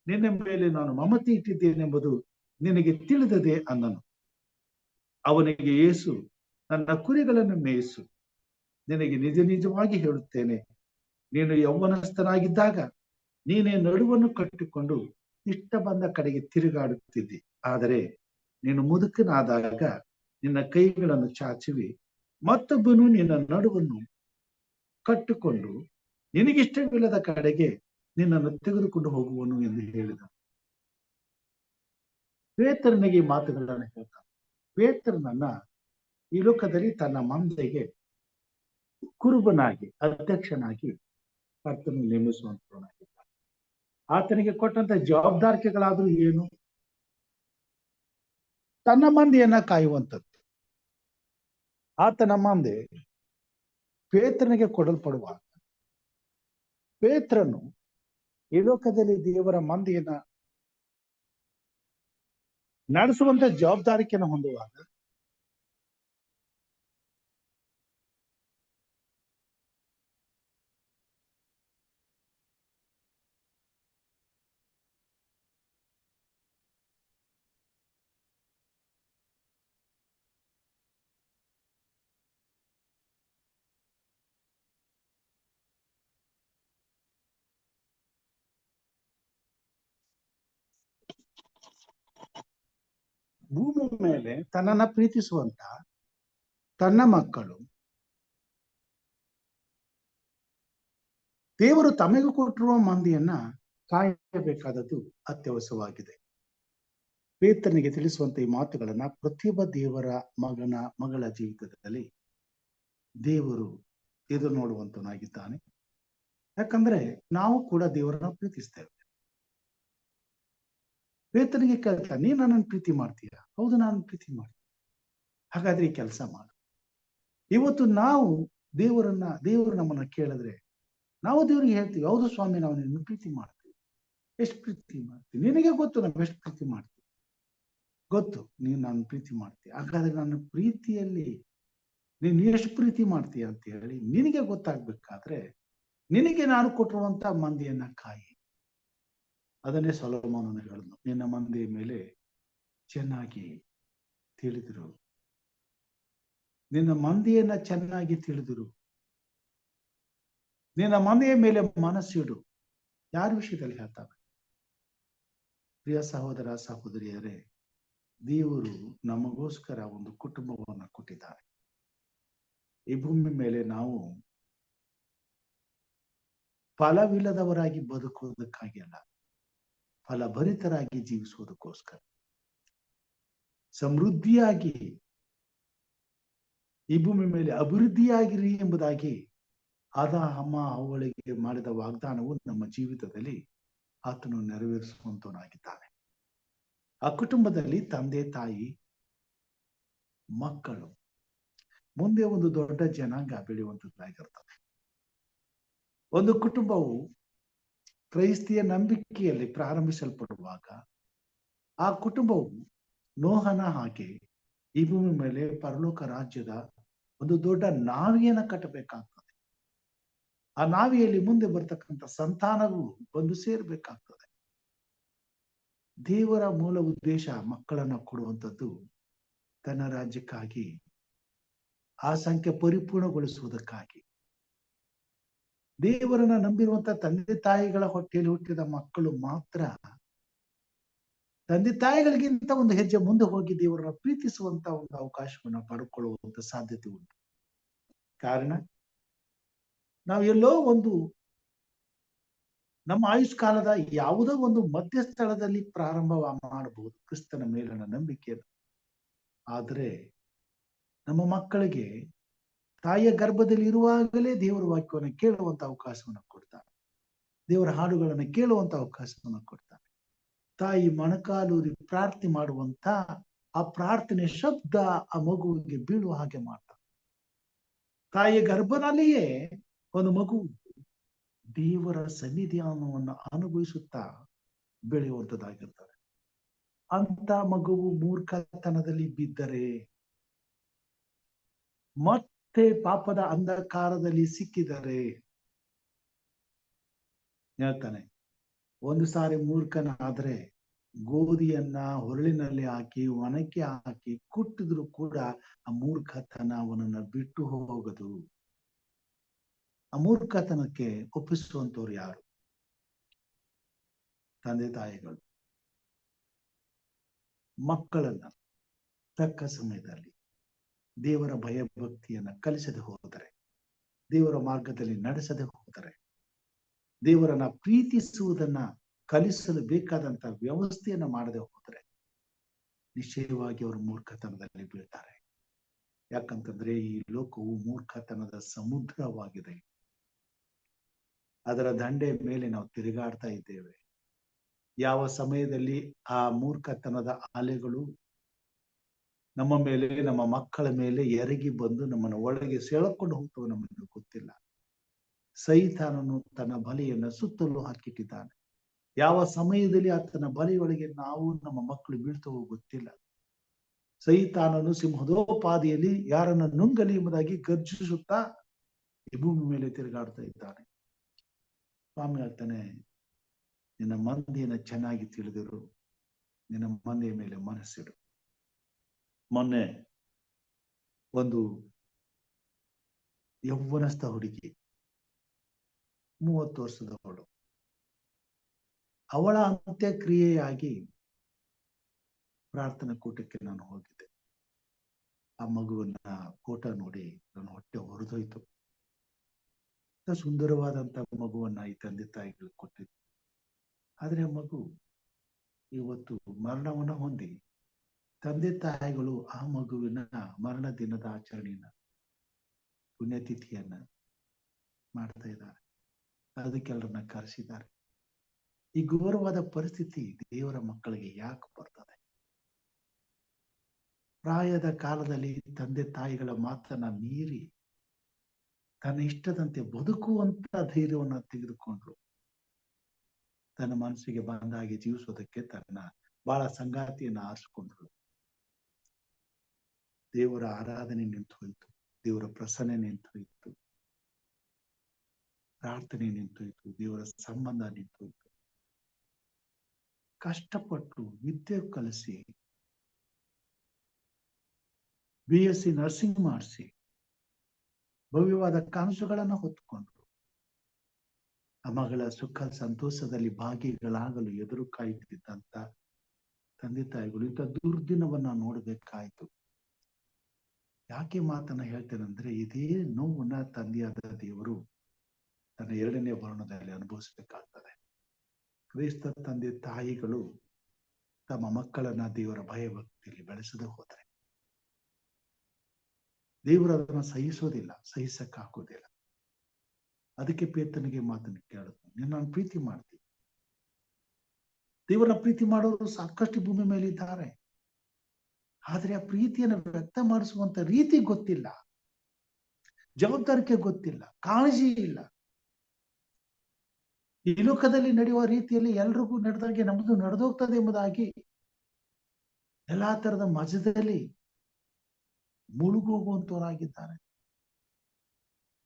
ನಿನ್ನ ಮೇಲೆ ನಾನು ಮಮತೆ ಇಟ್ಟಿದ್ದೇನೆಂಬುದು ನಿನಗೆ ತಿಳಿದದೆ ಅಂದನು. ಅವನಿಗೆ ಯೇಸು, ನನ್ನ ಕುರಿಗಳನ್ನು ಮೇಯಿಸು. ನಿನಗೆ ನಿಜ ನಿಜವಾಗಿ ಹೇಳುತ್ತೇನೆ, ನೀನು ಯೌವನಸ್ಥನಾಗಿದ್ದಾಗ ನೀನೇ ನಡುವನ್ನು ಕಟ್ಟಿಕೊಂಡು ಇಷ್ಟ ಬಂದ ಕಡೆಗೆ ತಿರುಗಾಡುತ್ತಿದ್ದಿ. ಆದರೆ ನೀನು ಮುದುಕನಾದಾಗ ನಿನ್ನ ಕೈಗಳನ್ನು ಚಾಚುವಿ, ಮತ್ತೊಬ್ಬನು ನಿನ್ನ ನಡುವನ್ನು ಕಟ್ಟಿಕೊಂಡು ನಿನಗಿಷ್ಟವಿಲ್ಲದ ಕಡೆಗೆ ನಿನ್ನನ್ನು ತೆಗೆದುಕೊಂಡು ಹೋಗುವನು ಎಂದು ಹೇಳಿದ. ಪೇತ್ರನಿಗೆ ಈ ಮಾತುಗಳನ್ನು ಹೇಳ್ತಾನೆ. ಪೇತ್ರನನ್ನ ಈ ಲೋಕದಲ್ಲಿ ತನ್ನ ಮಂದೆಗೆ ಕುರುಬನಾಗಿ, ಅಧ್ಯಕ್ಷನಾಗಿ ಕರ್ತನು ನೇಮಿಸುವಂತವನಾಗಿದ್ದಾನೆ. ಆತನಿಗೆ ಕೊಟ್ಟಂತ ಜವಾಬ್ದಾರಿಕೆಗಳಾದ್ರೂ ಏನು? ತನ್ನ ಮಂದಿಯನ್ನ ಕಾಯುವಂಥದ್ದು. ಆತನ ಮಂದೆ ಪೇತ್ರನಿಗೆ ಕೊಡಲ್ಪಡುವಾಗ ಪೇತ್ರನು ಈ ಲೋಕದಲ್ಲಿ ದೇವರ ಮಂದಿಯನ್ನ ನಡೆಸುವಂತ ಜವಾಬ್ದಾರಿಕೆಯನ್ನು ಹೊಂದುವಾಗ ಭೂಮಿ ಮೇಲೆ ತನ್ನನ್ನ ಪ್ರೀತಿಸುವಂತ ತನ್ನ ಮಕ್ಕಳು ದೇವರು ತಮಗೆ ಕೊಟ್ಟಿರುವ ಮಂದಿಯನ್ನ ಕಾಯಬೇಕಾದದ್ದು ಅತ್ಯವಶ್ಯವಾಗಿದೆ. ಪೇತ್ರನಿಗೆ ತಿಳಿಸುವಂತ ಈ ಮಾತುಗಳನ್ನ ಪ್ರತಿಯೊಬ್ಬ ದೇವರ ಮಗಳ ಜೀವಿತದಲ್ಲಿ ದೇವರು ಎದುರು ನೋಡುವಂತನಾಗಿದ್ದಾನೆ. ಯಾಕಂದ್ರೆ ನಾವು ಕೂಡ ದೇವರನ್ನ ಪ್ರೀತಿಸ್ತೇವೆ. ಪೇತ್ರನಿಗೆ ಕೇಳ್ತಾ, ನೀನ್ ನನ್ನನ್ನು ಪ್ರೀತಿ ಮಾಡ್ತೀಯ? ಹೌದು, ನಾನು ಪ್ರೀತಿ ಮಾಡ್ತೀನಿ. ಹಾಗಾದ್ರೆ ಈ ಕೆಲಸ ಮಾಡು. ಇವತ್ತು ನಾವು ದೇವರು ನಮ್ಮನ್ನ ಕೇಳಿದ್ರೆ ನಾವು ದೇವರಿಗೆ ಹೇಳ್ತೀವಿ, ಹೌದು ಸ್ವಾಮಿ, ನಾವು ನಿನ್ನ ಪ್ರೀತಿ ಮಾಡ್ತೀವಿ. ಎಷ್ಟು ಪ್ರೀತಿ ಮಾಡ್ತೀವಿ? ನಿನಗೆ ಗೊತ್ತು ನಾವು ಎಷ್ಟು ಪ್ರೀತಿ ಮಾಡ್ತೀವಿ. ಗೊತ್ತು ನೀನು ನನ್ನ ಪ್ರೀತಿ ಮಾಡ್ತೀಯ. ಹಾಗಾದ್ರೆ ನನ್ನ ಪ್ರೀತಿಯಲ್ಲಿ ನೀನು ಎಷ್ಟು ಪ್ರೀತಿ ಮಾಡ್ತೀಯ ಅಂತ ಹೇಳಿ ನಿನಗೆ ಗೊತ್ತಾಗ್ಬೇಕಾದ್ರೆ ನಿನಗೆ ನಾನು ಕೊಟ್ಟಿರುವಂತ ಮಂದಿಯನ್ನ ಕಾಯಿ. ಅದನ್ನೇ ಸೊಲೊಮೋನನು ಹೇಳಿದ್ನು, ನಿನ್ನ ಮಂದಿಯ ಮೇಲೆ ಚೆನ್ನಾಗಿ ತಿಳಿದಿರು, ನಿನ್ನ ಮಂದಿಯನ್ನ ಚೆನ್ನಾಗಿ ತಿಳಿದಿರು, ನಿನ್ನ ಮಂದಿಯ ಮೇಲೆ ಮನಸ್ಸಿಡು. ಯಾರ ವಿಷಯದಲ್ಲಿ ಹೇಳ್ತಾರೆ? ಪ್ರಿಯ ಸಹೋದರ ಸಹೋದರಿಯರೇ, ದೇವರು ನಮಗೋಸ್ಕರ ಒಂದು ಕುಟುಂಬವನ್ನ ಕೊಟ್ಟಿದ್ದಾರೆ. ಈ ಭೂಮಿ ಮೇಲೆ ನಾವು ಫಲವಿಲ್ಲದವರಾಗಿ ಬದುಕುವುದಕ್ಕಾಗಿ ಅಲ್ಲ, ಫಲಭರಿತರಾಗಿ ಜೀವಿಸುವುದಕ್ಕೋಸ್ಕರ, ಸಮೃದ್ಧಿಯಾಗಿ ಈ ಭೂಮಿ ಮೇಲೆ ಅಭಿವೃದ್ಧಿಯಾಗಿರಿ ಎಂಬುದಾಗಿ ಅಮ್ಮ ಅವಳಿಗೆ ಮಾಡಿದ ವಾಗ್ದಾನವು ನಮ್ಮ ಜೀವಿತದಲ್ಲಿ ಆತನು ನೆರವೇರಿಸುವಂತವನಾಗಿದ್ದಾನೆ. ಆ ಕುಟುಂಬದಲ್ಲಿ ತಂದೆ, ತಾಯಿ, ಮಕ್ಕಳು ಮುಂದೆ ಒಂದು ದೊಡ್ಡ ಜನಾಂಗ ಬೆಳೆಯುವಂತದ್ದಾಗಿರ್ತದೆ. ಒಂದು ಕುಟುಂಬವು ಕ್ರೈಸ್ತಿಯ ನಂಬಿಕೆಯಲ್ಲಿ ಪ್ರಾರಂಭಿಸಲ್ಪಡುವಾಗ ಆ ಕುಟುಂಬವು ನೋಹನ ಹಾಗೆ ಈ ಭೂಮಿ ಮೇಲೆ ಪರಲೋಕ ರಾಜ್ಯದ ಒಂದು ದೊಡ್ಡ ನಾವಿಯನ್ನು ಕಟ್ಟಬೇಕಾಗ್ತದೆ. ಆ ನಾವಿಯಲ್ಲಿ ಮುಂದೆ ಬರ್ತಕ್ಕಂಥ ಸಂತಾನವು ಬಂದು ಸೇರ್ಬೇಕಾಗ್ತದೆ. ದೇವರ ಮೂಲ ಉದ್ದೇಶ ಮಕ್ಕಳನ್ನ ಕೊಡುವಂಥದ್ದು ತನ್ನ ರಾಜ್ಯಕ್ಕಾಗಿ ಆ ಸಂಖ್ಯೆ ಪರಿಪೂರ್ಣಗೊಳಿಸುವುದಕ್ಕಾಗಿ ದೇವರನ್ನ ನಂಬಿರುವಂತ ತಂದೆ ತಾಯಿಗಳ ಹೊಟ್ಟೆಯಲ್ಲಿ ಹುಟ್ಟಿದ ಮಕ್ಕಳು ಮಾತ್ರ ತಂದೆ ತಾಯಿಗಳಿಗಿಂತ ಒಂದು ಹೆಜ್ಜೆ ಮುಂದೆ ಹೋಗಿ ದೇವರನ್ನ ಪ್ರೀತಿಸುವಂತ ಒಂದು ಅವಕಾಶವನ್ನ ಪಡ್ಕೊಳ್ಳುವಂತ ಸಾಧ್ಯತೆ ಉಂಟು. ಕಾರಣ ನಾವು ಎಲ್ಲೋ ಒಂದು ನಮ್ಮ ಆಯುಷ್ಕಾಲದ ಯಾವುದೋ ಒಂದು ಮಧ್ಯಸ್ಥಳದಲ್ಲಿ ಪ್ರಾರಂಭ ಮಾಡಬಹುದು ಕ್ರಿಸ್ತನ ಮೇಲಿನ ನಂಬಿಕೆಯನ್ನು. ಆದರೆ ನಮ್ಮ ಮಕ್ಕಳಿಗೆ ತಾಯಿಯ ಗರ್ಭದಲ್ಲಿ ಇರುವಾಗಲೇ ದೇವರ ವಾಕ್ಯವನ್ನು ಕೇಳುವಂತ ಅವಕಾಶವನ್ನು ಕೊಡ್ತಾರೆ. ದೇವರ ಹಾಡುಗಳನ್ನು ಕೇಳುವಂತ ಅವಕಾಶವನ್ನು ಕೊಡ್ತಾರೆ. ತಾಯಿ ಮೊಣಕಾಲೂರಿ ಪ್ರಾರ್ಥನೆ ಮಾಡುವಂತ ಆ ಪ್ರಾರ್ಥನೆ ಶಬ್ದ ಆ ಮಗುವಿಗೆ ಬೀಳುವ ಹಾಗೆ ಮಾಡ್ತಾರೆ. ತಾಯಿಯ ಗರ್ಭದಲ್ಲಿಯೇ ಒಂದು ಮಗು ದೇವರ ಸನ್ನಿಧಾನವನ್ನು ಅನುಭವಿಸುತ್ತಾ ಬೆಳೆಯುವಂತದ್ದಾಗಿರ್ತಾರೆ. ಅಂತ ಮಗುವು ಮೂರ್ಖತನದಲ್ಲಿ ಬಿದ್ದರೆ, ಮತ್ತೆ ಪಾಪದ ಅಂಧಕಾರದಲ್ಲಿ ಸಿಕ್ಕಿದರೆ, ಹೇಳ್ತಾನೆ ಒಂದು ಸಾರಿ ಮೂರ್ಖನಾದ್ರೆ ಗೋಧಿಯನ್ನ ಹೊರಳಿನಲ್ಲಿ ಹಾಕಿ ಒಣಕ್ಕೆ ಹಾಕಿ ಕುಟ್ಟಿದ್ರು ಕೂಡ ಆ ಮೂರ್ಖತನ ಅವನನ್ನ ಬಿಟ್ಟು ಹೋಗದು. ಆ ಮೂರ್ಖತನಕ್ಕೆ ಒಪ್ಪಿಸುವಂತವ್ರು ಯಾರು? ತಂದೆ ತಾಯಿಗಳು. ಮಕ್ಕಳನ್ನ ತಕ್ಕ ಸಮಯದಲ್ಲಿ ದೇವರ ಭಯಭಕ್ತಿಯನ್ನ ಕಲಿಸದೆ ಹೋದರೆ, ದೇವರ ಮಾರ್ಗದಲ್ಲಿ ನಡೆಸದೆ ಹೋದರೆ, ದೇವರನ್ನ ಪ್ರೀತಿಸುವುದನ್ನ ಕಲಿಸಲು ಬೇಕಾದಂತ ವ್ಯವಸ್ಥೆಯನ್ನ ಮಾಡದೆ ಹೋದರೆ ನಿಶ್ಚಯವಾಗಿ ಅವರು ಮೂರ್ಖತನದಲ್ಲಿ ಬೀಳ್ತಾರೆ. ಯಾಕಂತಂದ್ರೆ ಈ ಲೋಕವು ಮೂರ್ಖತನದ ಸಮುದ್ರವಾಗಿದೆ. ಅದರ ದಂಡೆ ಮೇಲೆ ನಾವು ತಿರುಗಾಡ್ತಾ ಇದ್ದೇವೆ. ಯಾವ ಸಮಯದಲ್ಲಿ ಆ ಮೂರ್ಖತನದ ಅಲೆಗಳು ನಮ್ಮ ಮೇಲೆ, ನಮ್ಮ ಮಕ್ಕಳ ಮೇಲೆ ಎರಗಿ ಬಂದು ನಮ್ಮನ್ನು ಒಳಗೆ ಸೆಳೆಕೊಂಡು ಹೋಗ್ತವೆ ನಮಗೆ ಗೊತ್ತಿಲ್ಲ. ಸೈತಾನನು ತನ್ನ ಬಲೆಯನ್ನ ಸುತ್ತಲೂ ಹಾಕಿಟ್ಟಿದ್ದಾನೆ. ಯಾವ ಸಮಯದಲ್ಲಿ ಆತನ ಬಲೆಯೊಳಗೆ ನಾವು ನಮ್ಮ ಮಕ್ಕಳು ಬೀಳ್ತವೋ ಗೊತ್ತಿಲ್ಲ. ಸೈತಾನನು ಸಿಂಹದೋಪಾದಿಯಲ್ಲಿ ಯಾರನ್ನ ನುಂಗಲಿ ಎಂಬುದಾಗಿ ಗರ್ಜಿಸುತ್ತಾ ಈ ಭೂಮಿ ಮೇಲೆ ತಿರುಗಾಡ್ತಾ ಇದ್ದಾನೆ. ಸ್ವಾಮಿ ಹೇಳ್ತಾನೆ, ನಿನ್ನ ಮಂದಿಯನ್ನು ಚೆನ್ನಾಗಿ ತಿಳಿದಿರು, ನಿನ್ನ ಮಂದಿಯ ಮೇಲೆ ಮನಸ್ಸಿಡು. ಮೊನ್ನೆ ಒಂದು ಯೌವನಸ್ಥ ಹುಡುಗಿ, 30 ವರ್ಷದವಳು, ಅವಳ ಅಂತ್ಯಕ್ರಿಯೆಯಾಗಿ ಪ್ರಾರ್ಥನಾ ಕೂಟಕ್ಕೆ ನಾನು ಹೋಗಿದ್ದೆ. ಆ ಮಗುವನ್ನ ಫೋಟೋ ನೋಡಿ ನನ್ನ ಹೊಟ್ಟೆ ಹೊರದೋಯ್ತು. ಸುಂದರವಾದಂತ ಮಗುವನ್ನ ಈ ತಂದೆ ತಾಯಿಗಳು ಕೊಟ್ಟಿದ್ರು. ಆದ್ರೆ ಆ ಮಗು ಇವತ್ತು ಮರಣವನ್ನ ಹೊಂದಿ ತಂದೆ ತಾಯಿಗಳು ಆ ಮಗುವಿನ ಮರಣ ದಿನದ ಆಚರಣೆಯನ್ನ, ಪುಣ್ಯತಿಥಿಯನ್ನ ಮಾಡ್ತಾ ಇದ್ದಾರೆ. ಅದಕ್ಕೆಲ್ಲರನ್ನ ಕರೆಸಿದ್ದಾರೆ. ಈ ಘೋರವಾದ ಪರಿಸ್ಥಿತಿ ದೇವರ ಮಕ್ಕಳಿಗೆ ಯಾಕೆ ಬರ್ತದೆ? ಪ್ರಾಯದ ಕಾಲದಲ್ಲಿ ತಂದೆ ತಾಯಿಗಳ ಮಾತನ್ನ ಮೀರಿ ತನ್ನ ಇಷ್ಟದಂತೆ ಬದುಕುವಂತ ಧೈರ್ಯವನ್ನ ತೆಗೆದುಕೊಂಡ್ರು. ತನ್ನ ಮನಸ್ಸಿಗೆ ಬಂದಾಗಿ ಜೀವಿಸೋದಕ್ಕೆ ತನ್ನ ಬಹಳ ಸಂಗಾತಿಯನ್ನ ಆರಿಸಿಕೊಂಡ್ರು. ದೇವರ ಆರಾಧನೆ ನಿಂತು ಹೋಯಿತು, ದೇವರ ಪ್ರಸನ್ನ ನಿಂತು ಹೋಯಿತು, ಪ್ರಾರ್ಥನೆ ನಿಂತು ಹೋಯಿತು, ದೇವರ ಸಂಬಂಧ ನಿಂತು ಹೋಯಿತು. ಕಷ್ಟಪಟ್ಟು ವಿದ್ಯೆ ಕಲಿಸಿ BSc ನರ್ಸಿಂಗ್ ಮಾಡಿಸಿ ಭವ್ಯವಾದ ಕನಸುಗಳನ್ನ ಹೊತ್ತುಕೊಂಡ್ರು. ಆ ಮಗಳ ಸುಖ ಸಂತೋಷದಲ್ಲಿ ಭಾಗಿಗಳಾಗಲು ಎದುರು ಕಾಯುತ್ತಿದ್ದಂತ ತಂದೆ ತಾಯಿಗಳು ಇಂಥ ದುರ್ದಿನವನ್ನ ನೋಡ್ಬೇಕಾಯ್ತು. ಯಾಕೆ ಮಾತನ್ನ ಹೇಳ್ತೇನೆಂದ್ರೆ, ಇದೇ ನೋವನ್ನ ತಂದೆಯಾದ ದೇವರು ತನ್ನ 2ನೇ ಬರಣದಲ್ಲಿ ಅನುಭವಿಸಬೇಕಾಗ್ತದೆ. ಕ್ರೈಸ್ತ ತಂದೆ ತಾಯಿಗಳು ತಮ್ಮ ಮಕ್ಕಳನ್ನ ದೇವರ ಭಯಭಕ್ತಿಯಲ್ಲಿ ಬೆಳೆಸದೆ ಹೋದರೆ ದೇವರು ಅದನ್ನ ಸಹಿಸೋದಿಲ್ಲ, ಸಹಿಸಕ್ಕಾಗೋದಿಲ್ಲ. ಅದಕ್ಕೆ ಪೇತ್ರನಿಗೆ ಮಾತನ್ನು ಕೇಳುದು, ನಾನು ಪ್ರೀತಿ ಮಾಡ್ತೀನಿ. ದೇವರ ಪ್ರೀತಿ ಮಾಡೋರು ಸಾಕಷ್ಟು ಭೂಮಿ ಮೇಲೆ ಇದ್ದಾರೆ. ಆದ್ರೆ ಆ ಪ್ರೀತಿಯನ್ನು ವ್ಯಕ್ತ ಮಾಡಿಸುವಂತ ರೀತಿ ಗೊತ್ತಿಲ್ಲ, ಜವಾಬ್ದಾರಿಕೆ ಗೊತ್ತಿಲ್ಲ, ಕಾಳಜಿ ಇಲ್ಲ. ಈ ಲೋಕದಲ್ಲಿ ನಡೆಯುವ ರೀತಿಯಲ್ಲಿ ಎಲ್ರಿಗೂ ನಡೆದಾಗೆ ನಮ್ದು ನಡೆದೋಗ್ತದೆ ಎಂಬುದಾಗಿ ಎಲ್ಲಾ ತರದ ಮಜದಲ್ಲಿ ಮುಳುಗೋಗುವಂತವರಾಗಿದ್ದಾರೆ.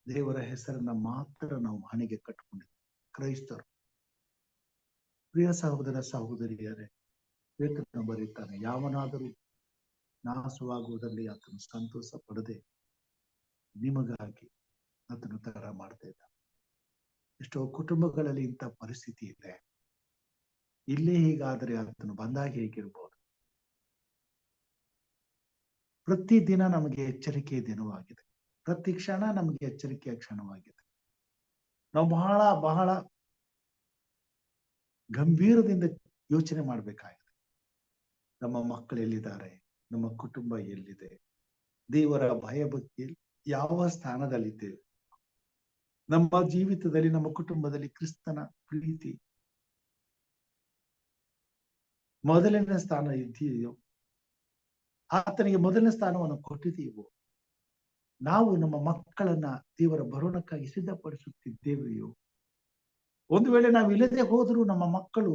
ದೇವರ ಹೆಸರನ್ನ ಮಾತ್ರ ನಾವು ಹಣೆಗೆ ಕಟ್ಟಿಕೊಂಡಿದ್ದೇವೆ ಕ್ರೈಸ್ತರು. ಪ್ರಿಯ ಸಹೋದರ ಸಹೋದರಿಯರೇ, ಪೇತ್ರನು ಬರೀತಾನೆ, ಯಾವನಾದರೂ ನಾಶವಾಗುವುದರಲ್ಲಿ ಆತನು ಸಂತೋಷ ಪಡದೆ ನಿಮಗಾಗಿ ಆತನು ತರ ಮಾಡ್ತಾ ಇದ್ದಾನೆ. ಎಷ್ಟೋ ಕುಟುಂಬಗಳಲ್ಲಿ ಇಂಥ ಪರಿಸ್ಥಿತಿ ಇದೆ. ಇಲ್ಲೇ ಹೀಗಾದರೆ ಆತನು ಬಂದಾಗ ಹೇಗಿರ್ಬೋದು? ಪ್ರತಿ ದಿನ ನಮಗೆ ಎಚ್ಚರಿಕೆಯ ದಿನವಾಗಿದೆ. ಪ್ರತಿ ಕ್ಷಣ ನಮಗೆ ಎಚ್ಚರಿಕೆಯ ಕ್ಷಣವಾಗಿದೆ. ನಾವು ಬಹಳ ಬಹಳ ಗಂಭೀರದಿಂದ ಯೋಚನೆ ಮಾಡಬೇಕಾಗಿದೆ. ನಮ್ಮ ಮಕ್ಕಳು ಎಲ್ಲಿದ್ದಾರೆ? ನಮ್ಮ ಕುಟುಂಬ ಎಲ್ಲಿದೆ? ದೇವರ ಭಯಭಕ್ತಿ ಯಾವ ಸ್ಥಾನದಲ್ಲಿದ್ದೇವೆ? ನಮ್ಮ ಜೀವಿತದಲ್ಲಿ, ನಮ್ಮ ಕುಟುಂಬದಲ್ಲಿ ಕ್ರಿಸ್ತನ ಪ್ರೀತಿ ಮೊದಲನೇ ಸ್ಥಾನ ಇದೆಯೋ? ಆತನಿಗೆ ಮೊದಲನೇ ಸ್ಥಾನವನ್ನು ಕೊಟ್ಟಿದೆಯೋ? ನಾವು ನಮ್ಮ ಮಕ್ಕಳನ್ನ ದೇವರ ಬರೋಣಕ್ಕಾಗಿ ಸಿದ್ಧಪಡಿಸುತ್ತಿದ್ದೇವೆಯೋ? ಒಂದು ವೇಳೆ ನಾವು ಇಲ್ಲದೆ ಹೋದರೂ ನಮ್ಮ ಮಕ್ಕಳು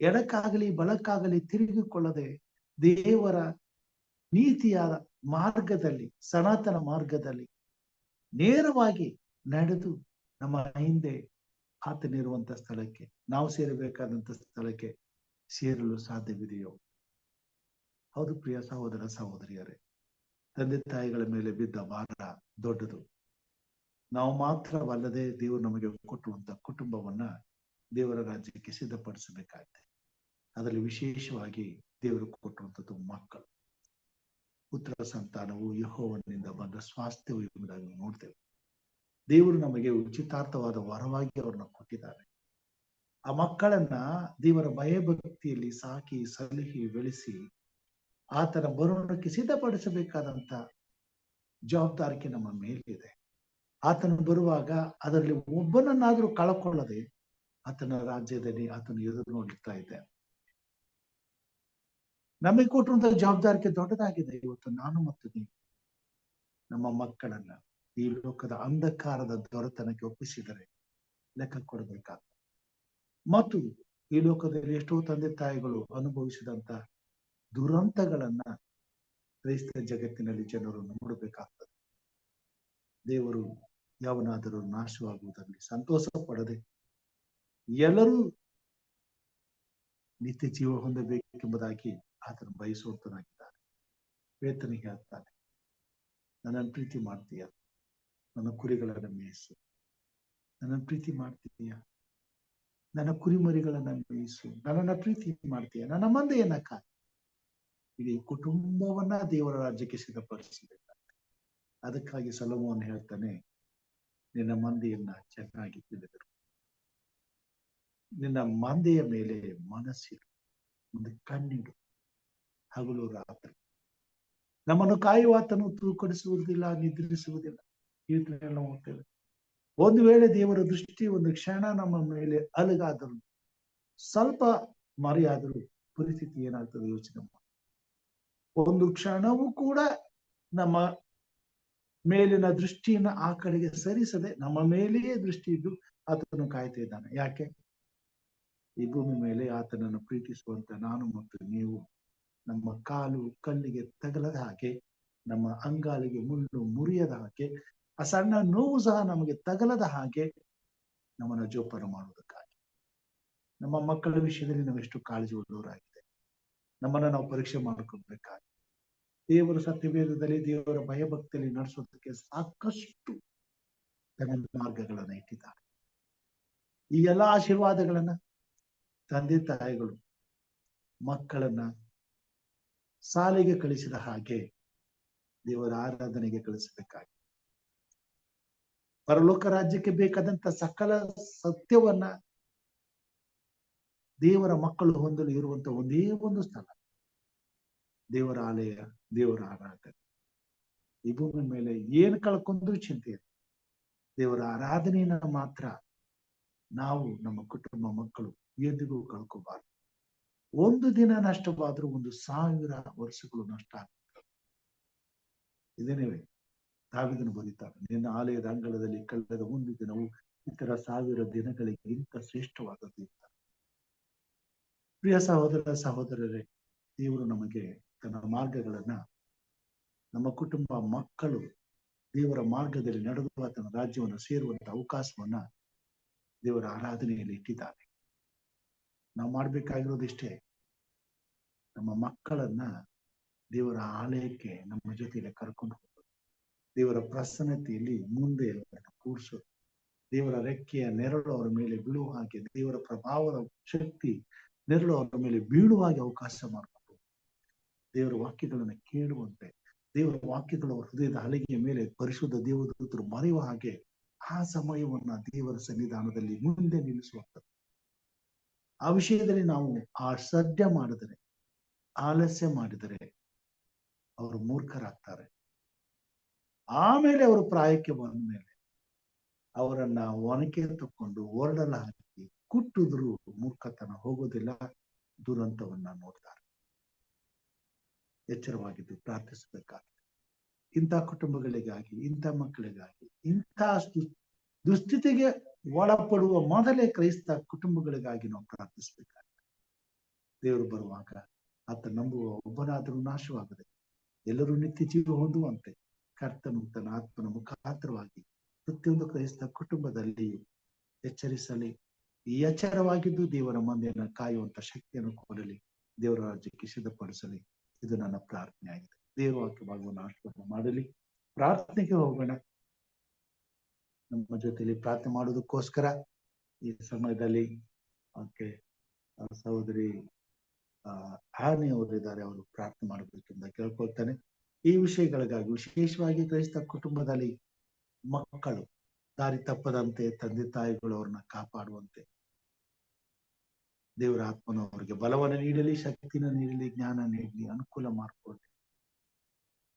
ಎಡಕ್ಕಾಗಲಿ ಬಲಕ್ಕಾಗಲಿ ತಿರುಗಿಕೊಳ್ಳದೆ ದೇವರ ನೀತಿಯಾದ ಮಾರ್ಗದಲ್ಲಿ, ಸನಾತನ ಮಾರ್ಗದಲ್ಲಿ ನೇರವಾಗಿ ನಡೆದು ನಮ್ಮ ಹಿಂದೆ ಆತನಿರುವಂತ ಸ್ಥಳಕ್ಕೆ, ನಾವು ಸೇರಬೇಕಾದಂತ ಸ್ಥಳಕ್ಕೆ ಸೇರಲು ಸಾಧ್ಯವಿದೆಯೋ? ಹೌದು ಪ್ರಿಯ ಸಹೋದರ ಸಹೋದರಿಯರೇ, ತಂದೆ ತಾಯಿಗಳ ಮೇಲೆ ಬಿದ್ದ ಭಾರ ದೊಡ್ಡದು. ನಾವು ಮಾತ್ರವಲ್ಲದೆ ದೇವರು ನಮಗೆ ಕೊಟ್ಟುವಂತ ಕುಟುಂಬವನ್ನ ದೇವರ ರಾಜ್ಯಕ್ಕೆ ಸಿದ್ಧಪಡಿಸಬೇಕಾಗಿದೆ. ಅದರಲ್ಲಿ ವಿಶೇಷವಾಗಿ ದೇವರು ಕೊಟ್ಟುವಂಥದ್ದು ಮಕ್ಕಳು. ಪುತ್ರ ಸಂತಾನವು ಯೆಹೋವನಿಂದ ಬಂದ ಸ್ವಾಸ್ಥ್ಯವು ಎಂಬುದಾಗಿ ನೋಡ್ತೇವೆ. ದೇವರು ನಮಗೆ ಉಚಿತಾರ್ಥವಾದ ವರವಾಗಿ ಅವ್ರನ್ನ ಕೊಟ್ಟಿದ್ದಾರೆ. ಆ ಮಕ್ಕಳನ್ನ ದೇವರ ಭಯಭಕ್ತಿಯಲ್ಲಿ ಸಾಕಿ ಸಲಹಿ ಬೆಳೆಸಿ ಆತನ ಬರೋಣಕ್ಕೆ ಸಿದ್ಧಪಡಿಸಬೇಕಾದಂತ ಜವಾಬ್ದಾರಿಕೆ ನಮ್ಮ ಮೇಲಿದೆ. ಆತನು ಬರುವಾಗ ಅದರಲ್ಲಿ ಒಬ್ಬನನ್ನಾದ್ರೂ ಕಳ್ಕೊಳ್ಳದೆ ಆತನ ರಾಜ್ಯದಲ್ಲಿ ಆತನು ಎದುರು ನೋಡ್ತಾ ಇದ್ದೆ. ನಮಗೆ ಕೊಟ್ಟಿರುವಂತಹ ಜವಾಬ್ದಾರಿಕೆ ದೊಡ್ಡದಾಗಿದೆ. ಇವತ್ತು ನಾನು ಮತ್ತು ನೀವು ನಮ್ಮ ಮಕ್ಕಳನ್ನ ಈ ಲೋಕದ ಅಂಧಕಾರದ ದೊರೆತನಕ್ಕೆ ಒಪ್ಪಿಸಿದರೆ ಲೆಕ್ಕ ಕೊಡಬೇಕಾಗ್ತದೆ. ಮತ್ತು ಈ ಲೋಕದಲ್ಲಿ ಎಷ್ಟೋ ತಂದೆ ತಾಯಿಗಳು ಅನುಭವಿಸಿದಂತ ದುರಂತಗಳನ್ನ ಕ್ರೈಸ್ತ ಜಗತ್ತಿನಲ್ಲಿ ಜನರು ನೋಡಬೇಕಾಗ್ತದೆ. ದೇವರು ಯಾವನಾದರೂ ನಾಶವಾಗುವುದರಲ್ಲಿ ಸಂತೋಷ ಪಡದೆ ಎಲ್ಲರೂ ನಿತ್ಯ ಜೀವ ಹೊಂದಬೇಕೆಂಬುದಾಗಿ ಆತನು ಬಯಸುವಂತನಾಗಿದ್ದಾನೆ. ಪೇತ್ರನಿಗೆ ಹೇಳ್ತಾನೆ, ನನ್ನನ್ನು ಪ್ರೀತಿ ಮಾಡ್ತೀಯ? ನನ್ನ ಕುರಿಗಳನ್ನ ಮೇಯಿಸು. ನನ್ನನ್ನು ಪ್ರೀತಿ ಮಾಡ್ತೀಯ? ನನ್ನ ಕುರಿಮರಿಗಳನ್ನ ಮೇಯಿಸು. ನನ್ನನ್ನ ಪ್ರೀತಿ ಮಾಡ್ತೀಯ? ನನ್ನ ಮಂದೆಯನ್ನ ಕಾಯಿ. ಇಡೀ ಕುಟುಂಬವನ್ನ ದೇವರ ರಾಜ್ಯಕ್ಕೆ ಸಿದ್ಧಪಡಿಸಬೇಕಾಗ್ತದೆ. ಅದಕ್ಕಾಗಿ ಸೊಲೊಮೋನ್ ಹೇಳ್ತಾನೆ, ನಿನ್ನ ಮಂದೆಯನ್ನ ಚೆನ್ನಾಗಿ ತಿಳಿದರು, ನಿನ್ನ ಮಂದೆಯ ಮೇಲೆ ಮನಸ್ಸಿಡು, ಒಂದು ಕಣ್ಣಿಡು, ಹಗಲು ರಾತ್ರಿ. ನಮ್ಮನ್ನು ಕಾಯುವಾತನು ತೂಕಡಿಸುವುದಿಲ್ಲ, ನಿದ್ರಿಸುವುದಿಲ್ಲ. ಕೀರ್ತನೆಯನ್ನ ಹೋಗ್ತೇವೆ. ಒಂದು ವೇಳೆ ದೇವರ ದೃಷ್ಟಿ ಒಂದು ಕ್ಷಣ ನಮ್ಮ ಮೇಲೆ ಅಲುಗಾದರೂ, ಸ್ವಲ್ಪ ಮರೆಯಾದರೂ ಪರಿಸ್ಥಿತಿ ಏನಾಗ್ತದೆ ಯೋಚನೆ ಮಾಡಿ. ಒಂದು ಕ್ಷಣವೂ ಕೂಡ ನಮ್ಮ ಮೇಲಿನ ದೃಷ್ಟಿಯನ್ನ ಆ ಕಡೆಗೆ ಸರಿಸದೆ ನಮ್ಮ ಮೇಲೆಯೇ ದೃಷ್ಟಿ ಇದ್ದು ಆತನು ಕಾಯ್ತಾ ಇದ್ದಾನೆ. ಯಾಕೆ? ಈ ಭೂಮಿ ಮೇಲೆ ಆತನನ್ನು ಪ್ರೀತಿಸುವಂತ ನಾನು ಮತ್ತು ನೀವು ನಮ್ಮ ಕಾಲು ಕಲ್ಲಿಗೆ ತಗಲದ ಹಾಗೆ, ನಮ್ಮ ಅಂಗಾಲಿಗೆ ಮುಳ್ಳು ಮುರಿಯದ ಹಾಗೆ, ಆ ಸಣ್ಣ ನೋವು ಸಹ ನಮಗೆ ತಗಲದ ಹಾಗೆ ನಮ್ಮನ್ನು ಜೋಪಾನ ಮಾಡುವುದಕ್ಕಾಗಿ. ನಮ್ಮ ಮಕ್ಕಳ ವಿಷಯದಲ್ಲಿ ನಾವು ಎಷ್ಟು ಕಾಳಜಿ ಉಳ್ಳವರಾಗಿದೆ. ನಮ್ಮನ್ನ ನಾವು ಪರೀಕ್ಷೆ ಮಾಡ್ಕೊಳ್ಬೇಕಾಗಿ ದೇವರ ಸತ್ಯವೇದದಲ್ಲಿ ದೇವರ ಭಯಭಕ್ತಿಯಲ್ಲಿ ನಡೆಸೋದಕ್ಕೆ ಸಾಕಷ್ಟು ಮಾರ್ಗಗಳನ್ನ ಇಟ್ಟಿದ್ದಾರೆ. ಈ ಎಲ್ಲಾ ಆಶೀರ್ವಾದಗಳನ್ನ ತಂದೆ ತಾಯಿಗಳು ಮಕ್ಕಳನ್ನ ಶಾಲೆಗೆ ಕಳಿಸಿದ ಹಾಗೆ ದೇವರ ಆರಾಧನೆಗೆ ಕಳಿಸಬೇಕಾಗಿ, ಪರಲೋಕ ರಾಜ್ಯಕ್ಕೆ ಬೇಕಾದಂತ ಸಕಲ ಸತ್ಯವನ್ನ ದೇವರ ಮಕ್ಕಳು ಹೊಂದಲು ಇರುವಂತ ಒಂದೇ ಒಂದು ಸ್ಥಳ ದೇವರ ಆಲಯ, ದೇವರ ಆರಾಧನೆ. ಈ ಭೂಮಿ ಮೇಲೆ ಏನ್ ಕಳ್ಕೊಂಡ್ರೂ ಚಿಂತೆ ಇದೆ. ದೇವರ ಆರಾಧನೆಯನ್ನ ಮಾತ್ರ ನಾವು, ನಮ್ಮ ಕುಟುಂಬ, ಮಕ್ಕಳು ಎಂದಿಗೂ ಕಳ್ಕೋಬಾರ್ದು. ಒಂದು ದಿನ ನಷ್ಟವಾದ್ರೂ 1000 ವರ್ಷಗಳು ನಷ್ಟ ಆಗ್ತದೆ. ಇದೇನೇ ದಾವೀದನು ಬರೀತಾನೆ, ನಿನ್ನ ಆಲಯದ ಅಂಗಳದಲ್ಲಿ ಕಳೆದ ಒಂದು ದಿನವು ಇತರ 1000 ದಿನಗಳಿಗಿಂತ ಶ್ರೇಷ್ಠವಾದದ್ದು ಅಂತ. ಪ್ರಿಯ ಸಹೋದರ ಸಹೋದರರೇ, ದೇವರು ನಮಗೆ ತನ್ನ ಮಾರ್ಗಗಳನ್ನ, ನಮ್ಮ ಕುಟುಂಬ, ಮಕ್ಕಳು ದೇವರ ಮಾರ್ಗದಲ್ಲಿ ನಡೆದು ತನ್ನ ರಾಜ್ಯವನ್ನು ಸೇರುವಂತ ಅವಕಾಶವನ್ನ ದೇವರ ಆರಾಧನೆಯಲ್ಲಿ ಇಟ್ಟಿದ್ದಾನೆ. ನಾವು ಮಾಡ್ಬೇಕಾಗಿರೋದಿಷ್ಟೇ, ನಮ್ಮ ಮಕ್ಕಳನ್ನ ದೇವರ ಆಲಯಕ್ಕೆ ನಮ್ಮ ಜೊತೆಯಲ್ಲಿ ಕರ್ಕೊಂಡು ಹೋಗೋದು, ದೇವರ ಪ್ರಸನ್ನತೆಯಲ್ಲಿ ಮುಂದೆ ಅವರನ್ನು ಕೂರಿಸೋದು, ದೇವರ ರೆಕ್ಕೆಯ ನೆರಳು ಅವರ ಮೇಲೆ ಬೀಳುವ ಹಾಗೆ, ದೇವರ ಪ್ರಭಾವದ ಶಕ್ತಿ ನೆರಳು ಅವರ ಮೇಲೆ ಬೀಳುವ ಹಾಗೆ ಅವಕಾಶ ಮಾಡಿಕೊಂಡು, ದೇವರ ವಾಕ್ಯಗಳನ್ನು ಕೇಳುವಂತೆ, ದೇವರ ವಾಕ್ಯಗಳು ಅವರ ಹೃದಯದ ಹಲಗೆಯ ಮೇಲೆ ಪರಿಶುದ್ಧ ದೇವದೂತರು ಮರೆಯುವ ಹಾಗೆ ಆ ಸಮಯವನ್ನ ದೇವರ ಸನ್ನಿಧಾನದಲ್ಲಿ ಮುಂದೆ ನಿಲ್ಲಿಸುವಂಥದ್ದು. ಆ ವಿಷಯದಲ್ಲಿ ನಾವು ಅಶ್ರದ್ಧೆ ಮಾಡಿದರೆ, ಆಲಸ್ಯ ಮಾಡಿದರೆ ಅವರು ಮೂರ್ಖರಾಗ್ತಾರೆ. ಆಮೇಲೆ ಅವರು ಪ್ರಾಯಕ್ಕೆ ಬಂದ ಮೇಲೆ ಅವರನ್ನ ಒನಕೆ ತಕ್ಕೊಂಡು ಓರ್ಡಲ ಹಾಕಿ ಕುಟ್ಟಿದ್ರು ಮೂರ್ಖತನ ಹೋಗೋದಿಲ್ಲ, ದುರಂತವನ್ನ ನೋಡ್ತಾರೆ. ಎಚ್ಚರವಾಗಿದ್ದು ಪ್ರಾರ್ಥಿಸಬೇಕಾಗಿದೆ. ಇಂಥ ಕುಟುಂಬಗಳಿಗಾಗಿ, ಇಂಥ ಮಕ್ಕಳಿಗಾಗಿ, ಇಂಥ ದುಸ್ಥಿತಿಗೆ ಒಳಪಡುವ ಮೊದಲೇ ಕ್ರೈಸ್ತ ಕುಟುಂಬಗಳಿಗಾಗಿ ನಾವು ಪ್ರಾರ್ಥಿಸಬೇಕಾಗಿದೆ. ದೇವರು ಬರುವಾಗ ಆತ ನಂಬುವ ಒಬ್ಬನಾದರೂ ನಾಶವಾಗದೆ ಎಲ್ಲರೂ ನಿತ್ಯ ಜೀವ ಹೊಂದುವಂತೆ ಕರ್ತನು ತನ್ನ ಆತ್ಮನ ಮುಖಾಂತರವಾಗಿ ಪ್ರತಿಯೊಂದು ಕ್ರೈಸ್ತ ಕುಟುಂಬದಲ್ಲಿ ಎಚ್ಚರಿಸಲಿ. ಈ ಎಚ್ಚರವಾಗಿದ್ದು ದೇವರ ಮಂದಿಯನ್ನು ಕಾಯುವಂತ ಶಕ್ತಿಯನ್ನು ಕೊಡಲಿ, ದೇವರ ರಾಜ್ಯಕ್ಕೆ ಸಿದ್ಧಪಡಿಸಲಿ. ಇದು ನನ್ನ ಪ್ರಾರ್ಥನೆ ಆಗಿದೆ. ದೇವರ ವಾಕ್ಯಭಾಗವನ್ನು ಆಶೀರ್ವಾದ ಮಾಡಲಿ. ಪ್ರಾರ್ಥನೆಗೆ ಹೋಗೋಣ. ನಮ್ಮ ಜೊತೆಯಲ್ಲಿ ಪ್ರಾರ್ಥನೆ ಮಾಡೋದಕ್ಕೋಸ್ಕರ ಈ ಸಮಯದಲ್ಲಿ ಸಹೋದರಿ ಆನೆ ಅವರಿದ್ದಾರೆ, ಅವರು ಪ್ರಾರ್ಥನೆ ಮಾಡಬೇಕೆಂದು ಕೇಳ್ಕೊಳ್ತಾನೆ. ಈ ವಿಷಯಗಳಿಗಾಗಿ ವಿಶೇಷವಾಗಿ ಕ್ರೈಸ್ತ ಕುಟುಂಬದಲ್ಲಿ ಮಕ್ಕಳು ದಾರಿ ತಪ್ಪದಂತೆ ತಂದೆ ತಾಯಿಗಳು ಅವ್ರನ್ನ ಕಾಪಾಡುವಂತೆ ದೇವರ ಆತ್ಮನು ಅವರಿಗೆ ಬಲವನ್ನು ನೀಡಲಿ, ಶಕ್ತಿನ ನೀಡಲಿ, ಜ್ಞಾನ ನೀಡಲಿ, ಅನುಕೂಲ ಮಾಡಿಕೊಡ್ಲಿ,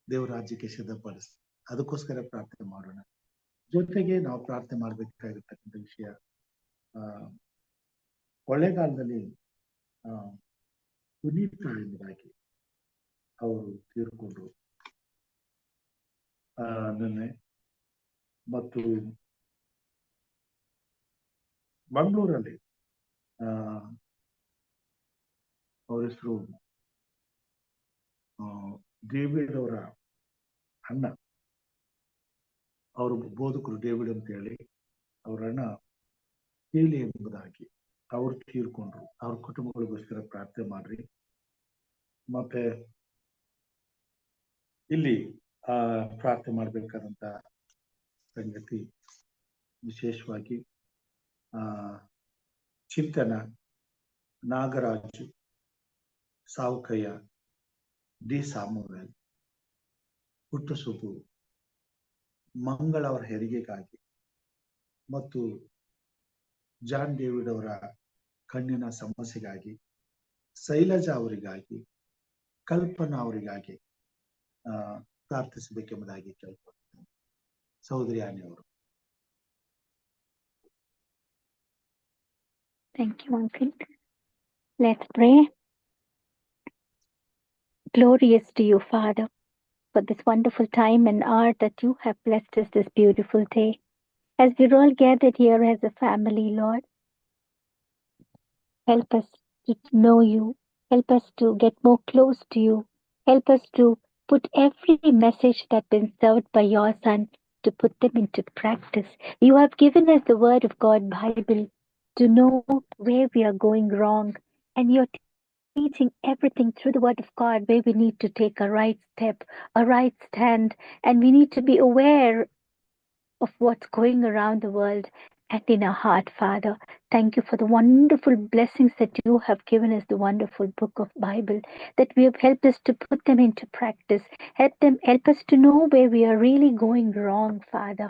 ದೇವರ ರಾಜ್ಯಕ್ಕೆ ಸಿದ್ಧಪಡಿಸಿ. ಅದಕ್ಕೋಸ್ಕರ ಪ್ರಾರ್ಥನೆ ಮಾಡೋಣ. ಜೊತೆಗೆ ನಾವು ಪ್ರಾರ್ಥನೆ ಮಾಡ್ಬೇಕಾಗಿರ್ತಕ್ಕಂಥ ವಿಷಯ, ಕೊಳ್ಳೇಗಾಲದಲ್ಲಿ ಪುನೀತ್ ಎಂಬುದಾಗಿ ಅವರು ತೀರ್ಕೊಂಡ್ರು ನಿನ್ನೆ. ಮತ್ತು ಮಂಗಳೂರಲ್ಲಿ ಅವ್ರ ಹೆಸರು ಡೇವಿಡ್ ಅವರ ಅಣ್ಣ, ಅವರು ಬೋಧಕರು ಡೇವಿಡ್ ಅಂತ ಹೇಳಿ, ಅವ್ರ ಅಣ್ಣ ಕೇಲಿ ಎಂಬುದಾಗಿ ಅವ್ರು ತೀರ್ಕೊಂಡ್ರು. ಅವ್ರ ಕುಟುಂಬಗಳಿಗೋಸ್ಕರ ಪ್ರಾರ್ಥನೆ ಮಾಡ್ರಿ. ಮತ್ತೆ ಇಲ್ಲಿ ಪ್ರಾರ್ಥನೆ ಮಾಡ್ಬೇಕಾದಂತ ಸಂಗತಿ ವಿಶೇಷವಾಗಿ ಚಿಂತನ, ನಾಗರಾಜು, ಸಾವುಕಯ್ಯ, ಡಿ ಸಾಮುವೇಲ್, ಪುಟ್ಟಸುಬ್ಬು, ಮಂಗಳ ಅವರ ಹೆರಿಗೆಗಾಗಿ ಮತ್ತು ಜಾನ್ ಡೇವಿಡ್ ಅವರ ಕಣ್ಣಿನ ಸಮಸ್ಯೆಗಾಗಿ, ಶೈಲಜಾ ಅವರಿಗಾಗಿ, ಕಲ್ಪನಾ ಅವರಿಗಾಗಿ ಪ್ರಾರ್ಥಿಸಬೇಕೆಂಬುದಾಗಿ ಕೇಳ್ಕೊಳ್ತೇನೆ. ಸಹೋದರಿ ಆನೆ ಅವರು. Thank you, Uncle. Let's pray. Glorious to you, Father, for this wonderful time and hour that you have blessed us this beautiful day. As we're all gathered here as a family, Lord, help us to know you. Help us to get more close to you. Help us to put every message that's been served by your Son, to put them into practice. You have given us the Word of God, Bible, to know where we are going wrong. And you're teaching everything through the Word of God, where we need to take a right step, a right stand. And we need to be aware of what's going around the world and in our heart, Father. Thank you for the wonderful blessings that you have given us, the wonderful book of Bible, that we have helped us to put them into practice. Help us to know where we are really going wrong, Father.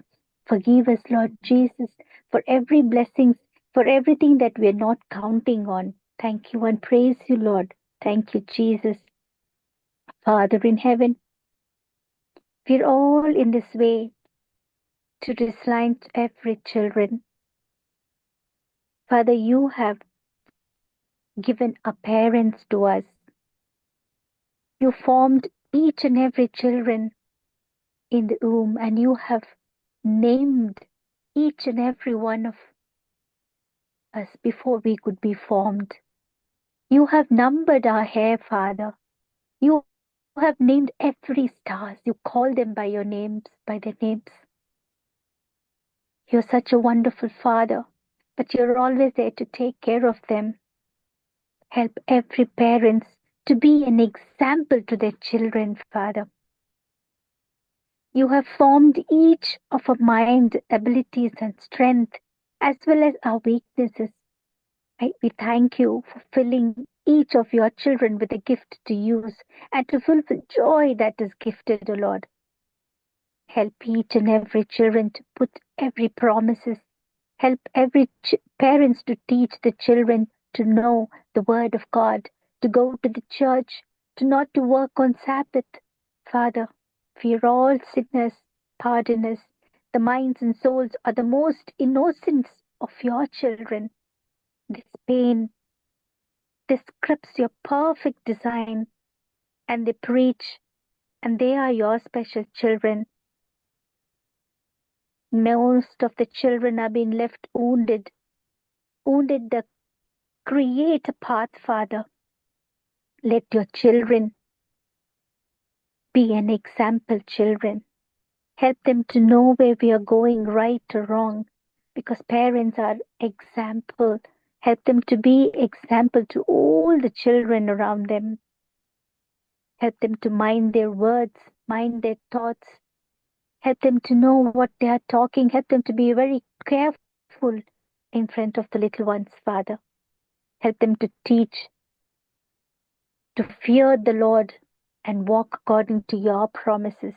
Forgive us, Lord Jesus, for every blessing, for everything that we are not counting on. Thank you and praise you, Lord. Thank you, Jesus. Father in heaven, we're all in this way to discipline every children. Father, you have given our parents to us. You formed each and every children in the womb, and you have named each and every one of us before we could be formed. You have numbered our hair, Father. You have named every stars. You call them by your names, by their names. You're such a wonderful Father, but you're always there to take care of them. Help every parent to be an example to their children, Father. You have formed each of our mind, abilities, and strength, as well as our weaknesses. We thank you for filling each of your children with a gift to use and to fulfill joy that is gifted, O Lord. Help each and every children to put every promises. Help every parents to teach the children to know the word of God, to go to the church, to not to work on Sabbath. Father, we are all sinners. Pardon us. The minds and souls are the most innocent of your children. This pain describes your perfect design, and they preach, and they are your special children. Most of the children are being left wounded the Creator path, Father. Let your children be an example children. Help them to know where we are going, right or wrong, because parents are example. Help them to be example to all the children around them. Help them to mind their words, mind their thoughts. Help them to know what they are talking. Help them to be very careful in front of the little ones, Father. Help them to teach, to fear the Lord and walk according to your promises.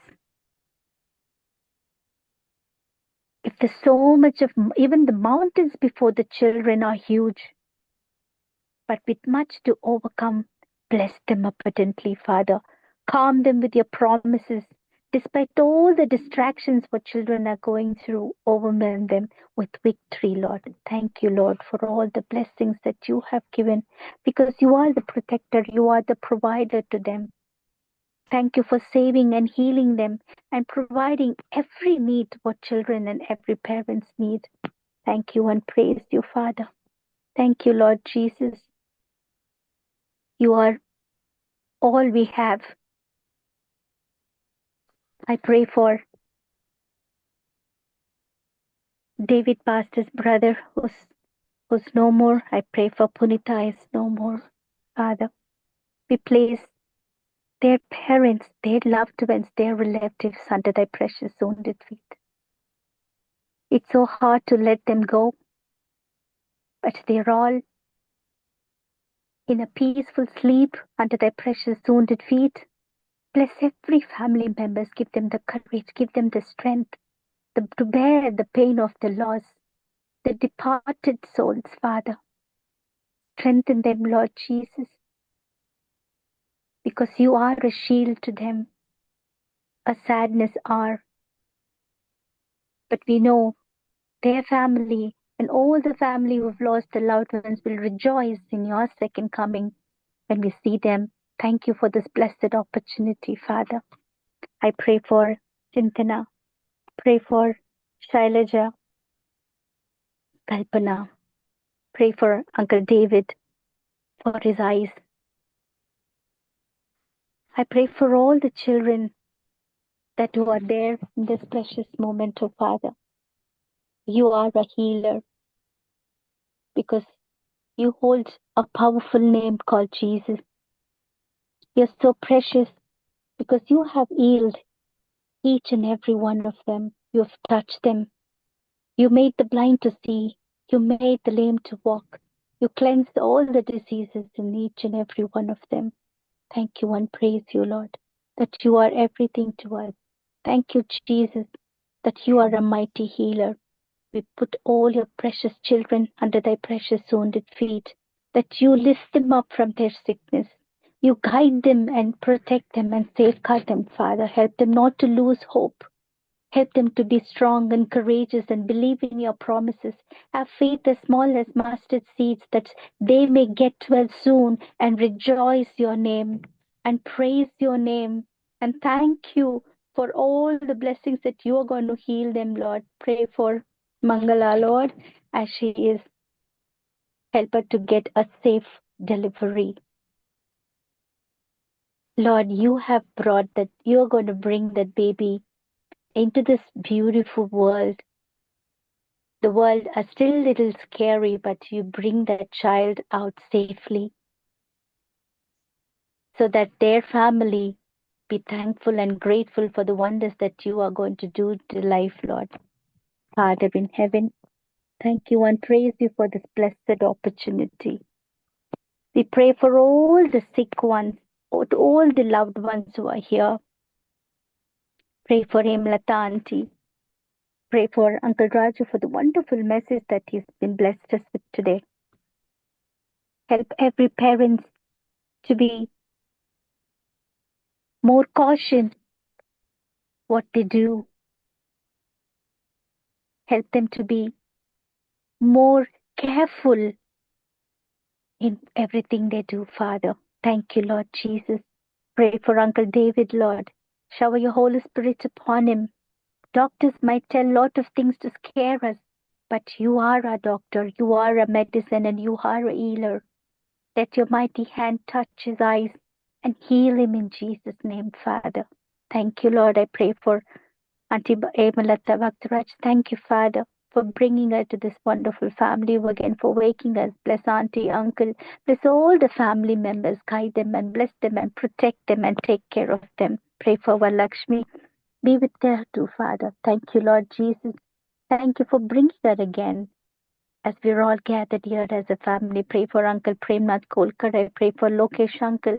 If there's so much of, even the mountains before the children are huge, but with much to overcome, bless them abundantly, Father. Calm them with your promises. Despite all the distractions what children are going through, overwhelm them with victory, Lord. Thank you, Lord, for all the blessings that you have given, because you are the protector, you are the provider to them. Thank you for saving and healing them and providing every need what children and every parents need. Thank you and praise you, Father. Thank you, Lord Jesus. You are all we have. I pray for David Pastor's brother who's no more. I pray for Punita is no more, Father. We place their parents, their loved ones, their relatives under thy precious wounded feet. It's so hard to let them go, but they're all in a peaceful sleep under thy precious wounded feet. Bless every family members. Give them the courage. Give them the strength to bear the pain of the loss, the departed souls, Father. Strengthen them, Lord Jesus, because you are a shield to them, a sadness hour. But we know their family and all the family who've lost their loved ones will rejoice in your second coming when we see them. Thank you for this blessed opportunity, Father. I pray for Chintana, pray for Shailaja, Kalpana, pray for Uncle David, for his eyes. I pray for all the children that who are there in this precious moment, oh Father. You are a healer because you hold a powerful name called Jesus. You're so precious because you have healed each and every one of them. You have touched them. You made the blind to see. You made the lame to walk. You cleansed all the diseases in each and every one of them. Thank you and praise you, Lord, that you are everything to us. Thank you, Jesus, that you are a mighty healer. We put all your precious children under thy precious wounded feet, that you lift them up from their sickness. You guide them and protect them and safeguard them, Father. Help them not to lose hope. Help them to be strong and courageous and believe in your promises. Have faith as small as mustard seeds that they may get well soon and rejoice your name and praise your name. And thank you for all the blessings that you are going to heal them, Lord. Pray for Mangala, Lord, as she is. Help her to get a safe delivery. Lord, you have brought that, you're going to bring that baby into this beautiful world. The world are still a little scary, but you bring that child out safely. so that their family be thankful and grateful for the wonders that you are going to do to life, Lord. Father in heaven, thank you and praise you for this blessed opportunity. We pray for all the sick ones, all the loved ones who are here. Pray for Hemlata Auntie. Pray for Uncle Raju for the wonderful message that he's been blessed us with today. Help every parent to be more cautious what they do. Help them to be more careful in everything they do, Father. Thank you, Lord Jesus. Pray for Uncle David, Lord. Shower your Holy Spirit upon him. Doctors might tell a lot of things to scare us, but you are a doctor, you are a medicine, and you are a healer. Let your mighty hand touch his eyes and heal him in Jesus' name, Father. Thank you, Lord. I pray for Auntie Emalata Bhaktaraj. Thank you, Father, for bringing her to this wonderful family again, for waking us. Bless Auntie, Uncle, bless all the family members. Guide them and bless them and protect them and take care of them. Pray for Varalakshmi. Be with her too, Father. Thank you, Lord Jesus. Thank you for bringing her again. As we're all gathered here as a family, pray for Uncle Premnath Kolkar. I pray for Lokesh Uncle.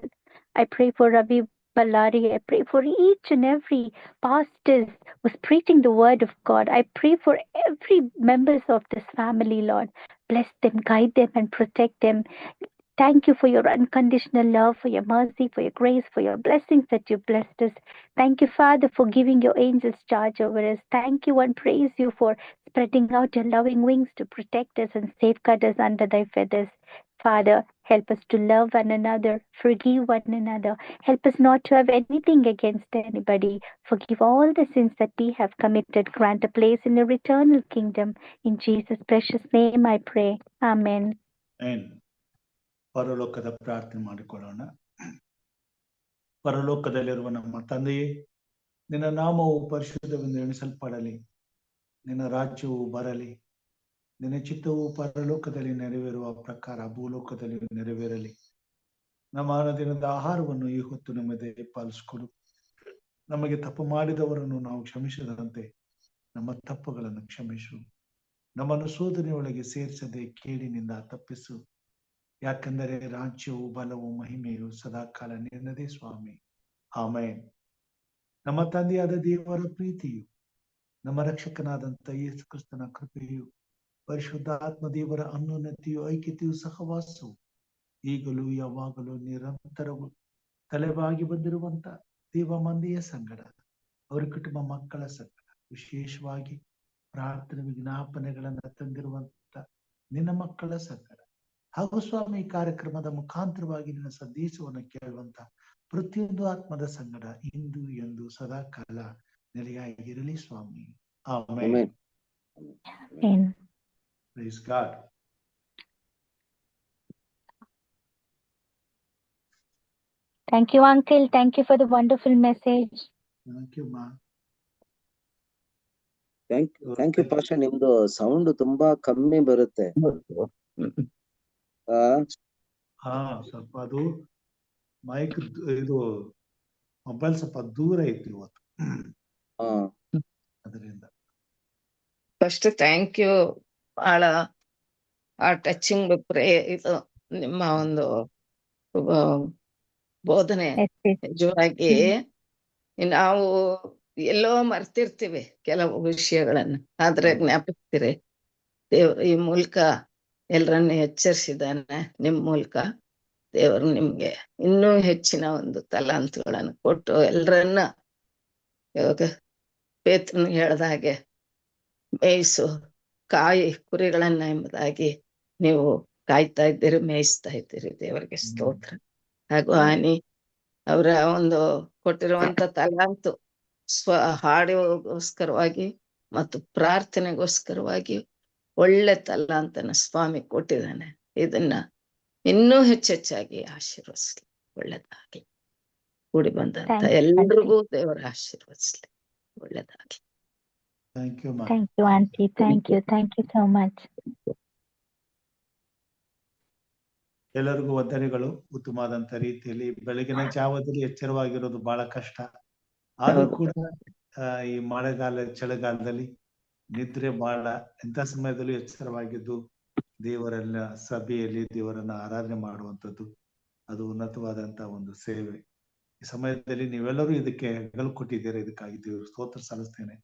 I pray for Ravi Ballari. I pray for each and every pastors who's preaching the word of God. I pray for every members of this family, Lord. Bless them, guide them, and protect them. Thank you for your unconditional love, for your mercy, for your grace, for your blessings that you blessed us. Thank you, Father, for giving your angels charge over us. Thank you and praise you for spreading out your loving wings to protect us and safeguard us under thy feathers. Father, help us to love one another, forgive one another. Help us not to have anything against anybody. Forgive all the sins that we have committed. Grant a place in your eternal kingdom. In Jesus' precious name I pray. Amen. ಪರಲೋಕದ ಪ್ರಾರ್ಥನೆ ಮಾಡಿಕೊಳ್ಳೋಣ. ಪರಲೋಕದಲ್ಲಿರುವ ನಮ್ಮ ತಂದೆಯೇ, ನಿನ್ನ ನಾಮವು ಪರಿಶುದ್ಧವೆಂದು ಎಣಿಸಲ್ಪಡಲಿ. ನಿನ್ನ ರಾಜ್ಯವು ಬರಲಿ. ನಿನ್ನ ಚಿತ್ತವು ಪರಲೋಕದಲ್ಲಿ ನೆರವೇರುವ ಪ್ರಕಾರ ಭೂಲೋಕದಲ್ಲಿ ನೆರವೇರಲಿ. ನಮ್ಮ ಅನುದಿನದ ಆಹಾರವನ್ನು ಈ ಹೊತ್ತು ನಮಗೆ ಪಾಲಿಸಿಕೊಡು. ನಮಗೆ ತಪ್ಪು ಮಾಡಿದವರನ್ನು ನಾವು ಕ್ಷಮಿಸದಂತೆ ನಮ್ಮ ತಪ್ಪುಗಳನ್ನು ಕ್ಷಮಿಸು. ನಮ್ಮನ್ನು ಶೋಧನೆಯೊಳಗೆ ಸೇರಿಸದೆ ಕೇಡಿನಿಂದ ತಪ್ಪಿಸು. ಯಾಕೆಂದರೆ ರಾಜ್ಯವು, ಬಲವು, ಮಹಿಮೆಯು ಸದಾಕಾಲ ನಿನ್ನದೇ ಸ್ವಾಮಿ. ಆಮೆನ್. ನಮ್ಮ ತಂದೆಯಾದ ದೇವರ ಪ್ರೀತಿಯು, ನಮ್ಮ ರಕ್ಷಕನಾದಂತ ಯೇಸು ಕ್ರಿಸ್ತನ ಕೃಪೆಯು, ಪರಿಶುದ್ಧಾತ್ಮ ದೇವರ ಅನ್ಯೋನ್ಯತೆಯು, ಐಕ್ಯತೆಯು, ಸಹವಾಸವು ಈಗಲೂ ಯಾವಾಗಲೂ ನಿರಂತರವು ತಲೆಬಾಗಿ ಬಂದಿರುವಂತ ದೇವ ಮಂದಿಯ ಸಂಗಡ, ಅವರ ಕುಟುಂಬ ಮಕ್ಕಳ ಸಂಗಡ, ವಿಶೇಷವಾಗಿ ಪ್ರಾರ್ಥನೆ ವಿಜ್ಞಾಪನೆಗಳನ್ನ ತಂದಿರುವಂತ ನಿನ್ನ ಮಕ್ಕಳ ಸಂಗಡ ಹಾಗೂ ಸ್ವಾಮಿ ಕಾರ್ಯಕ್ರಮದ ಮುಖಾಂತರವಾಗಿ ನಿನ್ನ ಸಂದೇಶವನ್ನು ಕೇಳುವಂತ ಪ್ರತಿಯೊಂದು ಆತ್ಮದ ಸಂಗಡ ಇಂದು ಎಂದು ಸದಾ ಕಾಲ ನೆಲೆಯಾಗಿರಲಿ ಸ್ವಾಮಿ. Amen. Praise God. Thank you, Uncle. Thank you for the wonderful message. Thank you, ma. Thank you pastor. ನಿಮ್ದು ಸೌಂಡ್ ತುಂಬಾ ಕಮ್ಮಿ ಬರುತ್ತೆ. ಸ್ವಲ್ಪ ಅದು ಮೈಕ್ ಇದು ಮೊಬೈಲ್ ಸ್ವಲ್ಪ ದೂರ ಐತಿ ಇವತ್ತು, ಅದರಿಂದ. First thank you. ಬಹಳ ಆ ಟಚಿಂಗ್ ಇದು ನಿಮ್ಮ ಒಂದು ಬೋಧನೆ ನಿಜವಾಗಿ ನಾವು ಎಲ್ಲೋ ಮರ್ತಿರ್ತೀವಿ ಕೆಲವು ವಿಷಯಗಳನ್ನ, ಆದ್ರೆ ಜ್ಞಾಪಿಸ್ತೀರಿ. ದೇವ್ರ ಈ ಮೂಲಕ ಎಲ್ಲರನ್ನ ಎಚ್ಚರಿಸಿದಾನೆ. ನಿಮ್ ಮೂಲಕ ದೇವರು ನಿಮ್ಗೆ ಇನ್ನೂ ಹೆಚ್ಚಿನ ಒಂದು ತಲಾಂತುಗಳನ್ನು ಕೊಟ್ಟು ಎಲ್ಲರನ್ನ ಇವಾಗ ಪೇತ್ರನ್ ಹೇಳ್ದ ಹಾಗೆ ಮೇಯಿಸು, ಕಾಯಿ ಕುರಿಗಳನ್ನ ಎಂಬುದಾಗಿ ನೀವು ಕಾಯ್ತಾ ಇದ್ದೀರಿ, ಮೇಯಿಸ್ತಾ ಇದ್ದೀರಿ. ದೇವರಿಗೆ ಸ್ತೋತ್ರ. ಹಾಗೂ ಆನಿ ಅವರ ಒಂದು ಕೊಟ್ಟಿರುವಂತ ತಲಾಂತು ಹಾಡಿಗೋಸ್ಕರವಾಗಿ ಮತ್ತು ಪ್ರಾರ್ಥನೆಗೋಸ್ಕರವಾಗಿ ಒಳ್ಳೆ ತಲಾಂತನ ಸ್ವಾಮಿ ಕೊಟ್ಟಿದ್ದಾನೆ. ಇದನ್ನ ಇನ್ನೂ ಹೆಚ್ಚೆಚ್ಚಾಗಿ ಆಶೀರ್ವದಿಸ್ಲಿ, ಒಳ್ಳೇದಾಗ್ಲಿ. ಕೂಡಿ ಬಂದಂತ ಎಲ್ರಿಗೂ ದೇವರ ಆಶೀರ್ವದಿಸ್ಲಿ, ಒಳ್ಳೇದಾಗ್ಲಿ. Thank you, ma. Thank you, Auntie. Thank you so much. ಎಲ್ಲರಿಗೂ ವಂದನೆಗಳು. ಉತ್ತಮವಾದಂತ ರೀತಿಯಲ್ಲಿ ಬೆಳಗಿನ ಜಾವದಲ್ಲಿ ಎಚ್ಚರವಾಗಿರೋದು ಬಹಳ ಕಷ್ಟ. ಆದ್ರೂ ಹೌದು. ಕೂಡ ಈ ಮಳೆಗಾಲ ಚಳಿಗಾಲದಲ್ಲಿ ನಿದ್ರೆ ಬಹಳ, ಎಂತ ಸಮಯದಲ್ಲೂ ಎಚ್ಚರವಾಗಿದ್ದು ದೇವರನ್ನ ಸಭೆಯಲ್ಲಿ ದೇವರನ್ನ ಆರಾಧನೆ ಮಾಡುವಂಥದ್ದು ಅದು ಉನ್ನತವಾದಂತ ಒಂದು ಸೇವೆ. ಈ ಸಮಯದಲ್ಲಿ ನೀವೆಲ್ಲರೂ ಇದಕ್ಕೆ ಹೆಗಲು ಕೊಟ್ಟಿದ್ದೀರಾ. ಇದಕ್ಕಾಗಿ ದೇವರು ಸ್ತೋತ್ರ ಸಲ್ಲಿಸ್ತೇನೆ.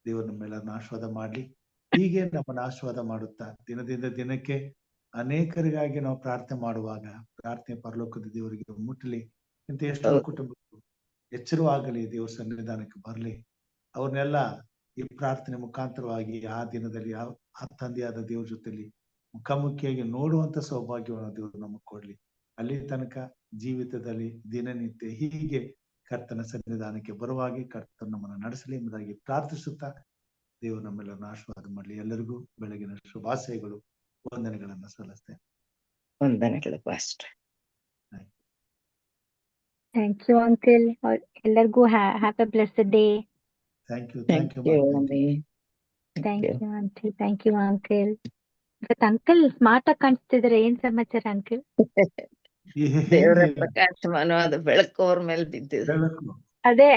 ದೇವರು ನಮ್ಮೆಲ್ಲರನ್ನ ಆಶೀರ್ವಾದ ಮಾಡ್ಲಿ. ಹೀಗೆ ನಮ್ಮನ್ನ ಆಶೀರ್ವಾದ ಮಾಡುತ್ತಾ ದಿನದಿಂದ ದಿನಕ್ಕೆ ಅನೇಕರಿಗಾಗಿ ನಾವು ಪ್ರಾರ್ಥನೆ ಮಾಡುವಾಗ ಪ್ರಾರ್ಥನೆ ಪರಲೋಕದ ದೇವರಿಗೆ ಮುಟ್ಟಲಿ. ಇಂತ ಎಷ್ಟೋ ಹೌದು. ಕುಟುಂಬಗಳು ಎಚ್ಚರವಾಗಲಿ, ದೇವರ ಸನ್ನಿಧಾನಕ್ಕೆ ಬರಲಿ. ಅವ್ರನ್ನೆಲ್ಲ ಈ ಪ್ರಾರ್ಥನೆ ಮುಖಾಂತರವಾಗಿ ಆ ದಿನದಲ್ಲಿ ಆ ತಂದೆಯಾದ ದೇವ್ರ ಜೊತೆಲಿ ಮುಖಾಮುಖಿಯಾಗಿ ನೋಡುವಂತ ಸೌಭಾಗ್ಯವನ್ನು ದೇವರು ನಮಗೆ ಕೊಡ್ಲಿ. ಅಲ್ಲಿ ತನಕ ಜೀವಿತದಲ್ಲಿ ದಿನನಿತ್ಯ ಹೀಗೆ ಕರ್ತನ ಸನ್ನಿಧಾನಕ್ಕೆ ಬರುವಾಗಿ ಕರ್ತನ ನಮ್ಮನ್ನು ನಡೆಸಲಿ ಎಂಬುದಾಗಿ ಪ್ರಾರ್ಥಿಸುತ್ತಾ ದೇವರು ನಮ್ಮೆಲ್ಲರನ್ನ ಆಶೀರ್ವಾದ ಮಾಡಲಿ. ಎಲ್ಲರಿಗೂ ಬೆಳಗಿನ ಶುಭಾಶಯಗಳು, ವಂದನೆಗಳನ್ನ ಸಲ್ಲಿಸ್ತೇನೆ. ವಂದನೆಗಳು ಪಾಸ್ಟರ್. Thank you uncle. ಎಲ್ಲರಿಗೂ have a blessed day. Thank you. Thank you mummy. Thank you aunty. Thank you uncle. ಇವತ್ತು ಅಂಕಲ್ ಸ್ಮಾರ್ಟ್ ಆಗಿ ಕಾಣಿಸ್ತಿದಾರೆ. ಏನ್ ಸಮಾಚಾರ ಅಂಕಲ್? ದೇವರ ಪ್ರಕಾಶಮಾನವಾದ ಬೆಳಕು ಅವ್ರ ಮೇಲೆ ಬಿದ್ದಿದೆ. ಅದೇ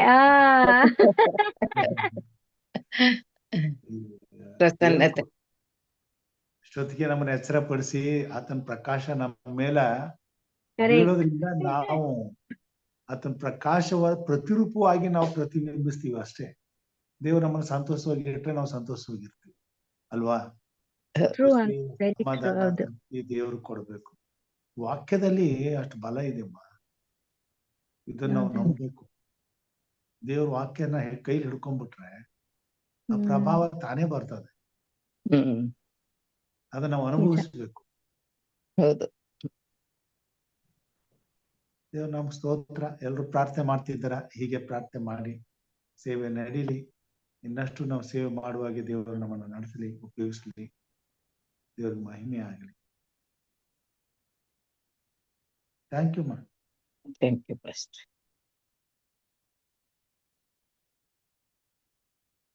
ಪ್ರಸನ್ನತೆ. ಇಷ್ಟೊತ್ತಿಗೆ ನಮ್ಮನ್ನ ಎಚ್ಚರಪಡಿಸಿ ಆತನ ಪ್ರಕಾಶ ನಮ್ಮ ಮೇಲ ಬೀಳೋದ್ರಿಂದ ನಾವು ಆತನ ಪ್ರಕಾಶವ ಪ್ರತಿರೂಪವಾಗಿ ನಾವು ಪ್ರತಿಬಿಂಬಿಸ್ತೀವಿ ಅಷ್ಟೇ. ದೇವ್ರು ನಮ್ಮನ್ನ ಸಂತೋಷವಾಗಿ ಇಟ್ಟರೆ ನಾವು ಸಂತೋಷವಾಗಿರ್ತೀವಿ ಅಲ್ವಾ? ಸಮಾಧಾನ ದೇವ್ರು ಕೊಡ್ಬೇಕು. ವಾಕ್ಯದಲ್ಲಿ ಅಷ್ಟು ಬಲ ಇದೆ ಅಮ್ಮ. ಇದನ್ನ ನಾವು ನಂಬಬೇಕು. ದೇವ್ರ ವಾಕ್ಯನ ಕೈಲಿ ಹಿಡ್ಕೊಂಡ್ಬಿಟ್ರೆ ಆ ಪ್ರಭಾವ ತಾನೇ ಬರ್ತದೆ. ಅದನ್ನ ನಾವು ಅನುಭವಿಸ್ಬೇಕು. ಹೌದು. ದೇವ್ರ ನಮ್ಮ ಸ್ತೋತ್ರ. ಎಲ್ರು ಪ್ರಾರ್ಥನೆ ಮಾಡ್ತಿದ್ದಾರ, ಹೀಗೆ ಪ್ರಾರ್ಥನೆ ಮಾಡಿ ಸೇವೆ ನಡೀಲಿ. ಇನ್ನಷ್ಟು ನಾವು ಸೇವೆ ಮಾಡುವಾಗ ದೇವರು ನಮ್ಮನ್ನು ನಡೆಸಲಿ, ಉಪಯೋಗಿಸಲಿ. ದೇವ್ರಿಗೆ ಮಹಿಮೆ ಆಗಲಿ. Thank you ma. Thank you pastor.